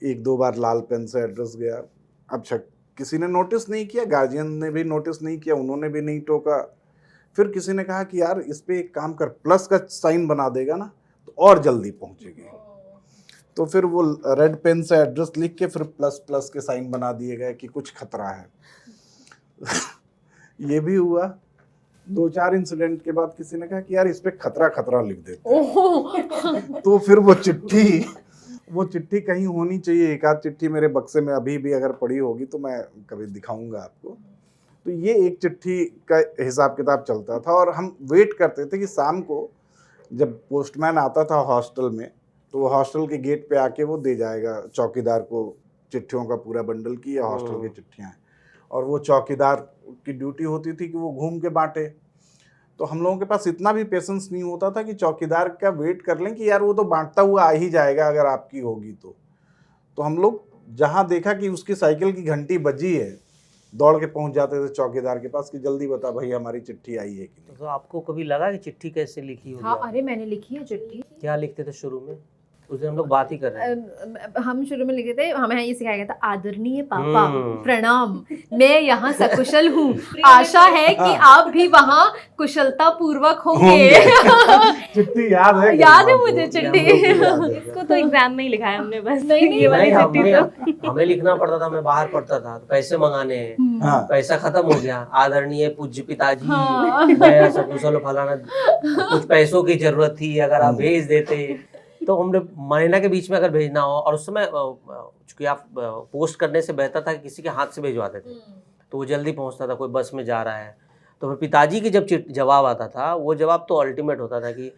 1-2 बार लाल पेन से एड्रेस गया। अच्छा, किसी ने नोटिस नहीं किया, गार्जियन ने भी नोटिस नहीं किया, उन्होंने भी नहीं टोका। फिर किसी ने कहा कि यार इस पे एक काम कर, प्लस का साइन बना देगा ना तो और जल्दी पहुंचेगी। तो फिर वो रेड पेन से एड्रेस लिख के फिर प्लस प्लस के साइन बना दिए गए कि कुछ खतरा है। ये भी हुआ। 2-4 इंसिडेंट के बाद किसी ने कहा कि यार इस पे खतरा खतरा लिख देते हैं। तो फिर वो चिट्ठी कहीं होनी चाहिए। एक आध चिट्ठी मेरे बक्से में अभी भी अगर पड़ी होगी तो मैं कभी दिखाऊंगा आपको। तो ये एक चिट्ठी का हिसाब किताब चलता था और हम वेट करते थे कि शाम को जब पोस्टमैन आता था हॉस्टल में तो वो हॉस्टल के गेट पे आके वो दे जाएगा चौकीदार को चिट्ठियों का पूरा बंडल की, या हॉस्टल की चिट्ठियाँ हैं। और वो चौकीदार की ड्यूटी होती थी कि वो घूम के बांटे। तो हम लोगों के पास इतना भी पेशेंस नहीं होता था कि चौकीदार का वेट कर लें कि यार वो तो बांटता हुआ आ ही जाएगा अगर आपकी होगी तो हम लोग जहाँ देखा कि उसकी साइकिल की घंटी बजी है दौड़ के पहुंच जाते थे चौकीदार के पास कि जल्दी बता भाई हमारी चिट्ठी आई है कि नहीं। तो आपको कभी लगा कि चिट्ठी कैसे लिखी होगी? हाँ, अरे मैंने लिखी है चिट्ठी। क्या लिखते थे शुरू में? उस दिन हम लोग बात ही कर रहे हैं। हम शुरू में लिखे थे, हमें ये सिखाया गया था, आदरणीय पापा हम्म। प्रणाम, मैं यहाँ सकुशल हूँ, आशा है कि आप भी वहाँ कुशलता पूर्वक होंगे। चिट्ठी याद है? याद है मुझे चिट्ठी। इसको तो एग्जाम में ही लिखा है हमने बस। नहीं, ये वाली नहीं, चिट्ठी तो हमें लिखना पड़ता था। मैं बाहर पढ़ता था तो पैसे मंगाने हैं, हाँ। पैसा खत्म हो गया, आदरणीय पूज्य पिताजी हाँ। मैं सकुशल फलाना, कुछ पैसों की जरूरत थी, अगर आप भेज देते तो हमने महीना के बीच में अगर भेजना हो। और उस समय चूंकि आप पोस्ट करने से बेहतर था कि किसी के हाथ से भेजवाते थे तो वो जल्दी पहुंचता था। कोई बस में जा रहा है तो फिर पिताजी की जब जवाब आता था वो जवाब तो अल्टीमेट होता था कि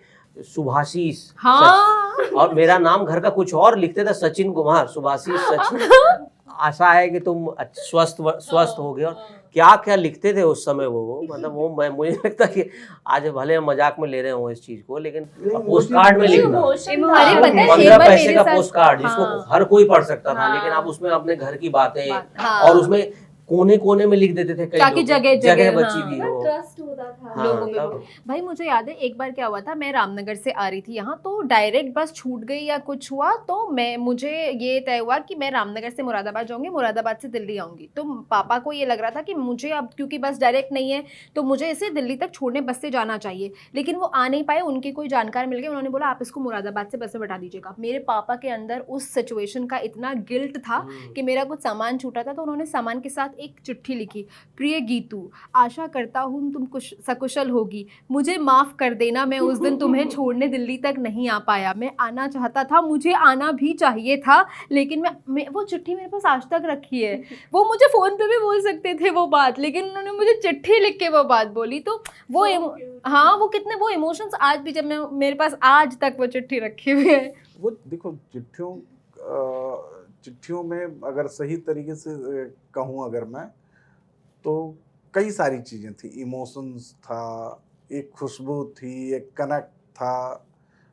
सुभाषीष। हाँ। और मेरा नाम घर का कुछ और लिखते थे, सचिन कुमार, सुभाषीष सचिन, आशा है कि तुम स्वस्थ हो गए। और क्या क्या लिखते थे उस समय वो, मतलब वो मुझे लगता कि आज भले हम मजाक में ले रहे हो इस चीज को, लेकिन पोस्ट कार्ड में लिखना, अरे पता है, एक 15 बार पैसे मेरे का साथ- पोस्ट कार्ड जिसको हाँ। हर कोई पढ़ सकता था, हाँ। लेकिन आप उसमें अपने घर की बातें हाँ। और उसमें कोने कोने में लिख देते थे कई ताकि लोग, जगह बची हाँ। हुई हो। ट्रस्ट होता था हाँ, लोगों पे। तब भाई मुझे याद है एक बार क्या हुआ था, मैं रामनगर से आ रही थी यहाँ, तो डायरेक्ट बस छूट गई या कुछ हुआ तो मुझे ये तय हुआ कि मैं रामनगर से मुरादाबाद जाऊंगी, मुरादाबाद से दिल्ली आऊंगी। तो पापा को ये लग रहा था कि मुझे अब क्योंकि बस डायरेक्ट नहीं है तो मुझे इसे दिल्ली तक छोड़ने बस से जाना चाहिए, लेकिन वो आ नहीं पाए, उनके कोई जानकार मिल गए, उन्होंने बोला आप इसको मुरादाबाद से बस से बैठा दीजिएगा। मेरे पापा के अंदर उस सिचुएशन का इतना गिल्ट था कि मेरा कुछ सामान छूटा था तो उन्होंने सामान के साथ एक चिट्ठी लिखी, प्रिय गीतू, आशा करता हूँ तुम कुछ सकुशल होगी, मुझे माफ़ कर देना, मैं उस दिन तुम्हें छोड़ने दिल्ली तक नहीं आ पाया, मैं आना चाहता था, मुझे आना भी चाहिए था, लेकिन मैं वो चिट्ठी मेरे पास आज तक रखी है। वो मुझे फ़ोन पे भी बोल सकते थे वो बात, लेकिन उन्होंने मुझे चिट्ठी लिख के वो बात बोली। तो वो हाँ, वो कितने वो इमोशंस आज भी, जब मैं मेरे पास आज तक वो चिट्ठी रखी हुई है। वो देखो, चिट्ठियों में अगर सही तरीके से कहूँ अगर मैं, तो कई सारी चीज़ें थी। इमोशंस था, एक खुशबू थी, एक कनेक्ट था,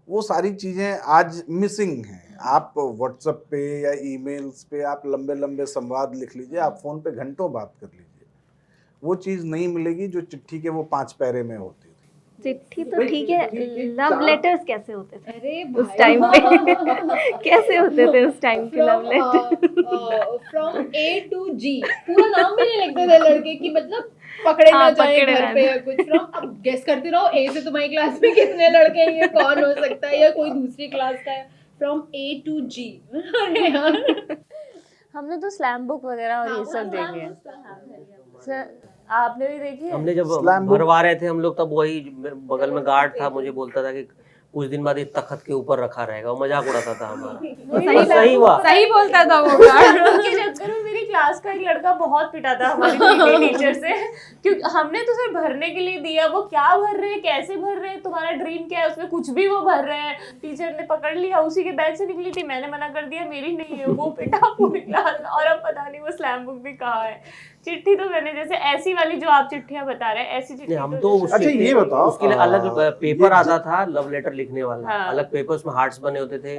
वो सारी चीज़ें आज मिसिंग हैं। आप व्हाट्सएप पे या ईमेल्स पे आप लंबे लंबे संवाद लिख लीजिए, आप फ़ोन पे घंटों बात कर लीजिए, वो चीज़ नहीं मिलेगी जो चिट्ठी के वो 5 पैरे में होती थी। चिट्ठी तो ठीक है, लव लेटर्स कैसे होते थे अरे उस टाइम पे? कैसे होते थे उस टाइम के love letter? From A to G, पूरा नाम भी नहीं लिखते थे लड़के की, मतलब पकड़े ना जाए पकड़े घर ना पे या कुछ। फ्रॉम, अब गेस करते रहो, A से तुम्हारी क्लास में कितने लड़के हैं, ये कौन हो सकता है, या कोई दूसरी क्लास का है। From A to G। अरे यार, हमने तो स्लैम बुक वगैरह और ये सब देखे हैं। सर, आपने भी देखी है? हमने जब स्लैम बुक- भरवा रहे थे हम लोग, तब वही बगल में गार्ड था, मुझे बोलता था कि कुछ दिन बाद ये तख्त के ऊपर रखा रहेगा, वो मजाक उड़ाता था हमारा। सही हुआ। सही बोलता था वो। उनके चक्कर में मेरी क्लास का एक लड़का बहुत पिटा था हमारी पीटी टीचर से, क्योंकि हमने तो सर भरने के लिए दिया, वो क्या भर रहे हैं, कैसे भर रहे हैं, तुम्हारा ड्रीम क्या है, उसमें कुछ भी वो भर रहे हैं। टीचर ने पकड़ लिया, उसी के बैग से निकली थी, मैंने मना कर दिया मेरी नहीं है, वो पिटा पूरी क्लास। और अब पता नहीं वो स्लैम बुक भी कहाँ है। चिट्ठी तो मैंने, जैसे ऐसी वाली जो आप चिट्ठियां बता रहे हैं, ऐसी चिट्ठी हम तो तो अच्छा, ये बताओ, उसके लिए अलग पेपर आता था लव लेटर लिखने वाला, हाँ। अलग पेपर, उसमें हार्ट्स बने होते थे,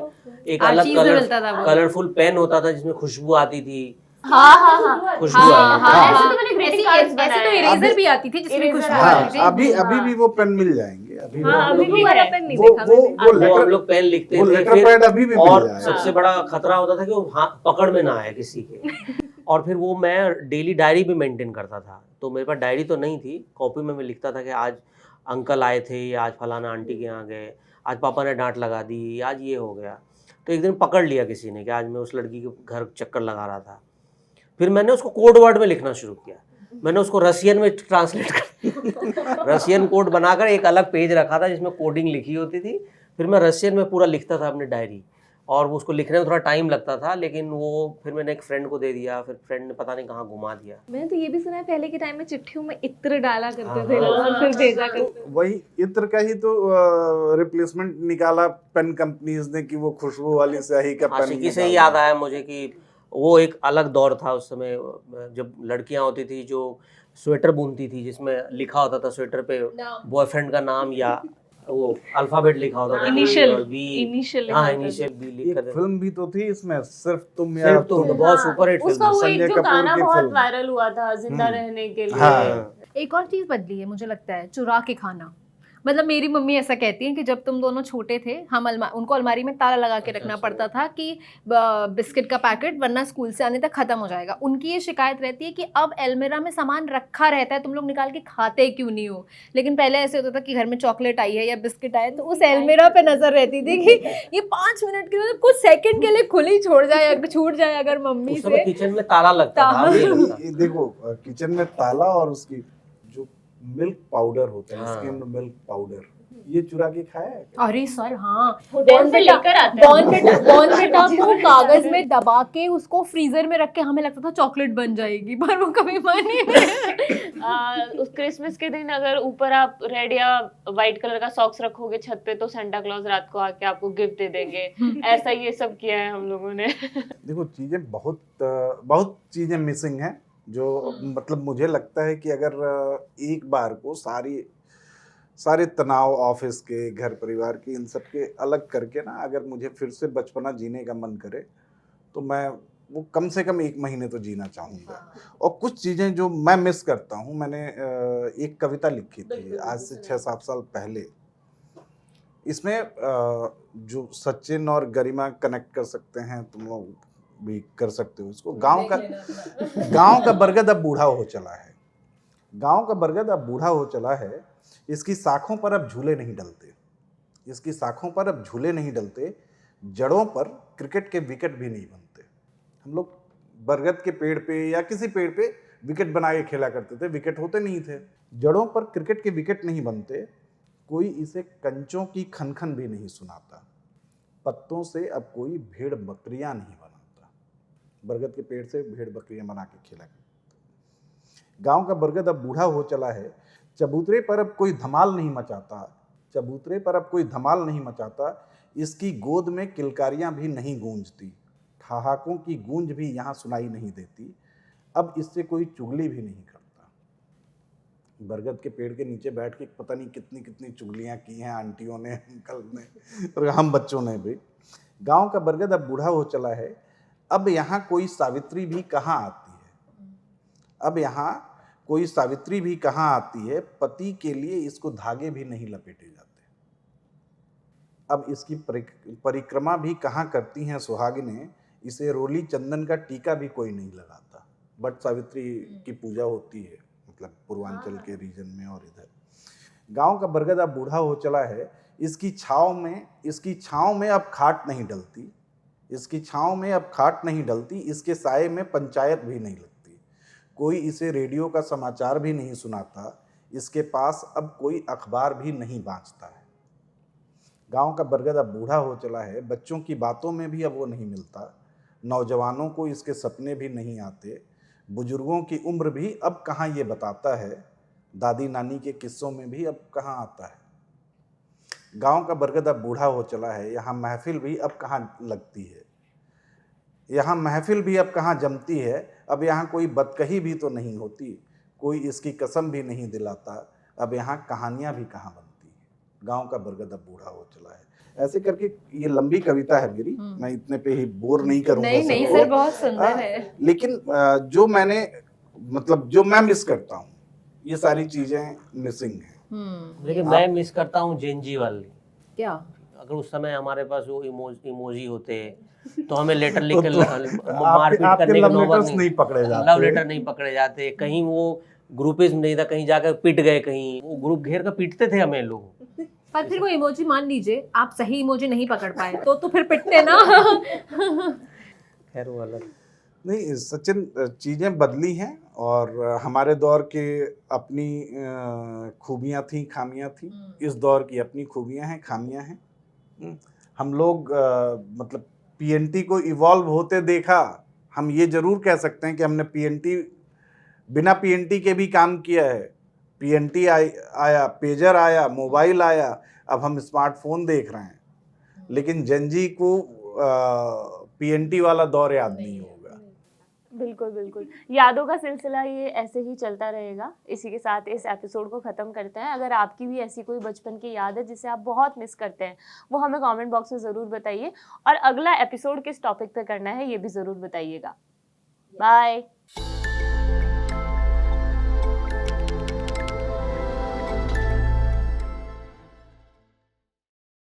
एक हर अलग चीज़ में मिलता था वो। कलरफुल पेन होता था जिसमें खुशबू आती थी। हाँ खुशबू हाँ, आती हाँ, थी। ऐसे तो मैंने greeting cards ऐसे बनाए तो हैं। इरेजर भी आती थी जिसमें Eraser खुशबू हाँ, आती थी। अभी भी वो पेन मिल जाएंगे, अभी हाँ, वो- अभी भी वाला है। पेन नहीं वो देखा वो मैंने। वो वो हम लेटर लोग पेन लिखते वो थे, लेटर फिर पैड अभी भी मिल और जाएगा। सबसे बड़ा खतरा होता था कि वो हाथ पकड़ में ना आए किसी के। और फिर वो मैं डेली डायरी भी मेंटेन करता था, तो मेरे पास डायरी तो नहीं थी, कॉपी में मैं लिखता था कि आज अंकल आए थे, या आज फलाना आंटी के यहाँ गए, आज पापा ने डांट लगा दी, आज ये हो गया। तो एक दिन पकड़ लिया किसी ने कि आज मैं उस लड़की के घर चक्कर लगा रहा था। फिर मैंने उसको कोड वर्ड में लिखना शुरू किया, मैंने उसको रशियन में ट्रांसलेट कर रशियन कोड बनाकर एक अलग पेज रखा था जिसमें कोडिंग लिखी होती थी। फिर मैं रशियन में पूरा लिखता था अपनी डायरी, और उसको लिखने में थोड़ा टाइम लगता था, लेकिन वो फिर मैंने एक फ्रेंड को दे दिया, फिर फ्रेंड ने पता नहीं कहाँ घुमा दिया। मैंने तो ये भी सुना है पहले के टाइम में चिट्ठियों में इत्र डाला करते हाँ, थे लोग हाँ। और फिर भेजा करते थे। वही इत्र का ही तो रिप्लेसमेंट निकाला पेन कंपनीज ने कि वो खुशबू वाली स्याही का पेन आशिकी से ही निकाला। याद आया मुझे कि वो एक अलग दौर था उस समय, जब लड़कियां होती थी जो स्वेटर बुनती थी जिसमें लिखा होता था स्वेटर पे बॉयफ्रेंड का नाम या वो अल्फाबेट लिखा होता था, इनिशियल बी, इनिशियल हाँ इनिशियल बी लिख एक कर फिल्म भी तो थी इसमें, सिर्फ तुम या सिर्फ तुम, तो बहुत सुपर हिट उसका फिल्म। वो एक संजय जो कपूर गाना की बहुत फिल्म। वायरल हुआ था जिंदा रहने के लिए। हाँ। एक और चीज़ बदली है मुझे लगता है, चुरा के खाना। मतलब मेरी मम्मी ऐसा कहती हैं कि जब तुम दोनों छोटे थे, हम उनको अलमारी में ताला लगा के रखना पड़ता था कि बिस्किट का पैकेट, वरना स्कूल से आने तक खत्म हो जाएगा। उनकी ये शिकायत रहती है कि अब अलमीरा में सामान रखा रहता है, तुम लोग निकाल के खाते क्यों नहीं हो। लेकिन पहले ऐसे होता था कि घर में चॉकलेट आई है या बिस्किट आए तो उस अलमीरा पे नजर रहती थी कि ये 5 मिनट के, मतलब कुछ सेकंड के लिए खुली छोड़ जाए, छूट जाए अगर मम्मी उस समय से। किचन में ताला लगता था, अभी नहीं लगता। ये देखो, किचन में ताला और उसकी जो मिल्क पाउडर होता है, हाँ। स्किम्ड मिल्क पाउडर, ये चुरा के खाया है क्या? अरे सर हाँ, होटल से लेकर आते हैं। बॉर्नविटा को कागज में दबा के उसको फ्रीजर में रख के हमें लगता था चॉकलेट बन जाएगी, पर वो कभी बनी नहीं। उस क्रिसमस के दिन अगर ऊपर आप रेड या व्हाइट कलर का सॉक्स रखोगे छत पे तो सेंटा क्लॉज रात को आके आपको गिफ्ट दे देंगे। ऐसा ये सब किया है हम लोगों ने। देखो, चीजें बहुत चीजें मिसिंग हैं, जो मतलब मुझे लगता है कि अगर एक बार को सारे तनाव ऑफिस के, घर परिवार के, इन सब के अलग करके ना, अगर मुझे फिर से बचपना जीने का मन करे तो मैं वो कम से कम 1 महीने तो जीना चाहूँगा। और कुछ चीज़ें जो मैं मिस करता हूँ, मैंने एक कविता लिखी थी आज से 6-7 साल पहले। इसमें जो सचिन और गरिमा कनेक्ट कर सकते हैं, तुम लोग भी कर सकते हो इसको। गांव का बरगद अब बूढ़ा हो चला है, गांव का बरगद अब बूढ़ा हो चला है, इसकी शाखों पर अब झूले नहीं डलते, इसकी शाखों पर अब झूले नहीं डलते, जड़ों पर क्रिकेट के विकेट भी नहीं बनते। हम लोग बरगद के पेड़ पे या किसी पेड़ पे विकेट बना के खेला करते थे, विकेट होते नहीं थे। जड़ों पर क्रिकेट के विकेट नहीं बनते, कोई इसे कंचों की खनखन भी नहीं सुनाता। पत्तों से अब कोई भेड़ बकरियां नहीं बनाता। बरगद के पेड़ से भेड़ बकरियां बना के खेला करते। गांव का बरगद अब बूढ़ा हो चला है, चबूतरे पर अब कोई धमाल नहीं मचाता। चबूतरे पर अब कोई धमाल नहीं मचाता, इसकी गोद में किलकारियां भी नहीं गूंजती। ठहाकों की गूंज भी यहाँ सुनाई नहीं देती। अब इससे कोई चुगली भी नहीं करता। बरगद के पेड़ के नीचे बैठ के पता नहीं कितनी कितनी चुगलियां की हैं आंटियों ने, अंकल ने और हम बच्चों ने भी। गांव का बरगद अब बूढ़ा हो चला है, अब यहाँ कोई सावित्री भी कहाँ आती है। अब यहाँ कोई सावित्री भी कहाँ आती है, पति के लिए इसको धागे भी नहीं लपेटे जाते। अब इसकी परिक्रमा भी कहाँ करती हैं सुहागिनें, इसे रोली चंदन का टीका भी कोई नहीं लगाता। बट सावित्री की पूजा होती है, मतलब पूर्वांचल के रीजन में और इधर। गांव का बरगद अब बूढ़ा हो चला है, इसकी छाँव में अब खाट नहीं डलती। इसकी छाँव में अब खाट नहीं डलती, इसके साये में पंचायत भी नहीं लगती। कोई इसे रेडियो का समाचार भी नहीं सुनाता, इसके पास अब कोई अखबार भी नहीं बाँचता है। गांव का बरगद अब बूढ़ा हो चला है, बच्चों की बातों में भी अब वो नहीं मिलता। नौजवानों को इसके सपने भी नहीं आते। बुजुर्गों की उम्र भी अब कहाँ ये बताता है, दादी नानी के किस्सों में भी अब कहाँ आता है। गांव का बरगद अब बूढ़ा हो चला है, यहाँ महफिल भी अब कहाँ लगती है। यहाँ महफिल भी अब कहाँ जमती है। अब यहाँ कोई बदकही भी तो नहीं होती, कोई इसकी कसम भी नहीं दिलाता। अब यहाँ कहानियाँ भी कहाँ बनती हैं। गांव का बरगद अब बूढ़ा हो चला है। ऐसे करके ये लंबी कविता है मेरी, मैं इतने पे ही बोर नहीं करूंगा। नहीं नहीं सबको। सर, बहुत सुंदर है। लेकिन जो मैंने मतलब जो मैं मिस करता हूँ, ये सारी चीजें मिसिंग हैं। लेकिन मैं मिस करता हूँ जेनजी वाली। क्या? अगर उस समय हमारे पास वो इमोजी होते तो हमें लेटर लिख के आपके मारपीट करने की लव नौबत लेटर्स नहीं पकड़े जाते। लव लेटर नहीं पकड़े जाते। कहीं वो ग्रुपिज्म नहीं था, कहीं जाकर पिट गए, कहीं वो ग्रुप घेर कर पीटते थे हमें लोग। पर फिर वो इमोजी, मान लीजिए आप सही इमोजी नहीं पकड़ पाए तो फिर पिटते ना। खैर वो अलग। नहीं सचिन, चीज़ें बदली हैं और हमारे दौर के अपनी खूबियाँ थी, खामियाँ थी। इस दौर की अपनी खूबियाँ हैं, खामियाँ हैं। हम लोग मतलब पीएनटी को इवॉल्व होते देखा। हम ये ज़रूर कह सकते हैं कि हमने पीएनटी बिना पीएनटी के भी काम किया है। पीएनटी आया, पेजर आया, मोबाइल आया, अब हम स्मार्टफोन देख रहे हैं। लेकिन जनजी को पीएनटी वाला दौर याद नहीं होगा। बिल्कुल बिल्कुल, यादों का सिलसिला ये ऐसे ही चलता रहेगा। इसी के साथ इस एपिसोड को ख़त्म करते हैं। अगर आपकी भी ऐसी कोई बचपन की याद है जिसे आप बहुत मिस करते हैं, वो हमें कमेंट बॉक्स में ज़रूर बताइए। और अगला एपिसोड किस टॉपिक पे करना है ये भी ज़रूर बताइएगा। बाय।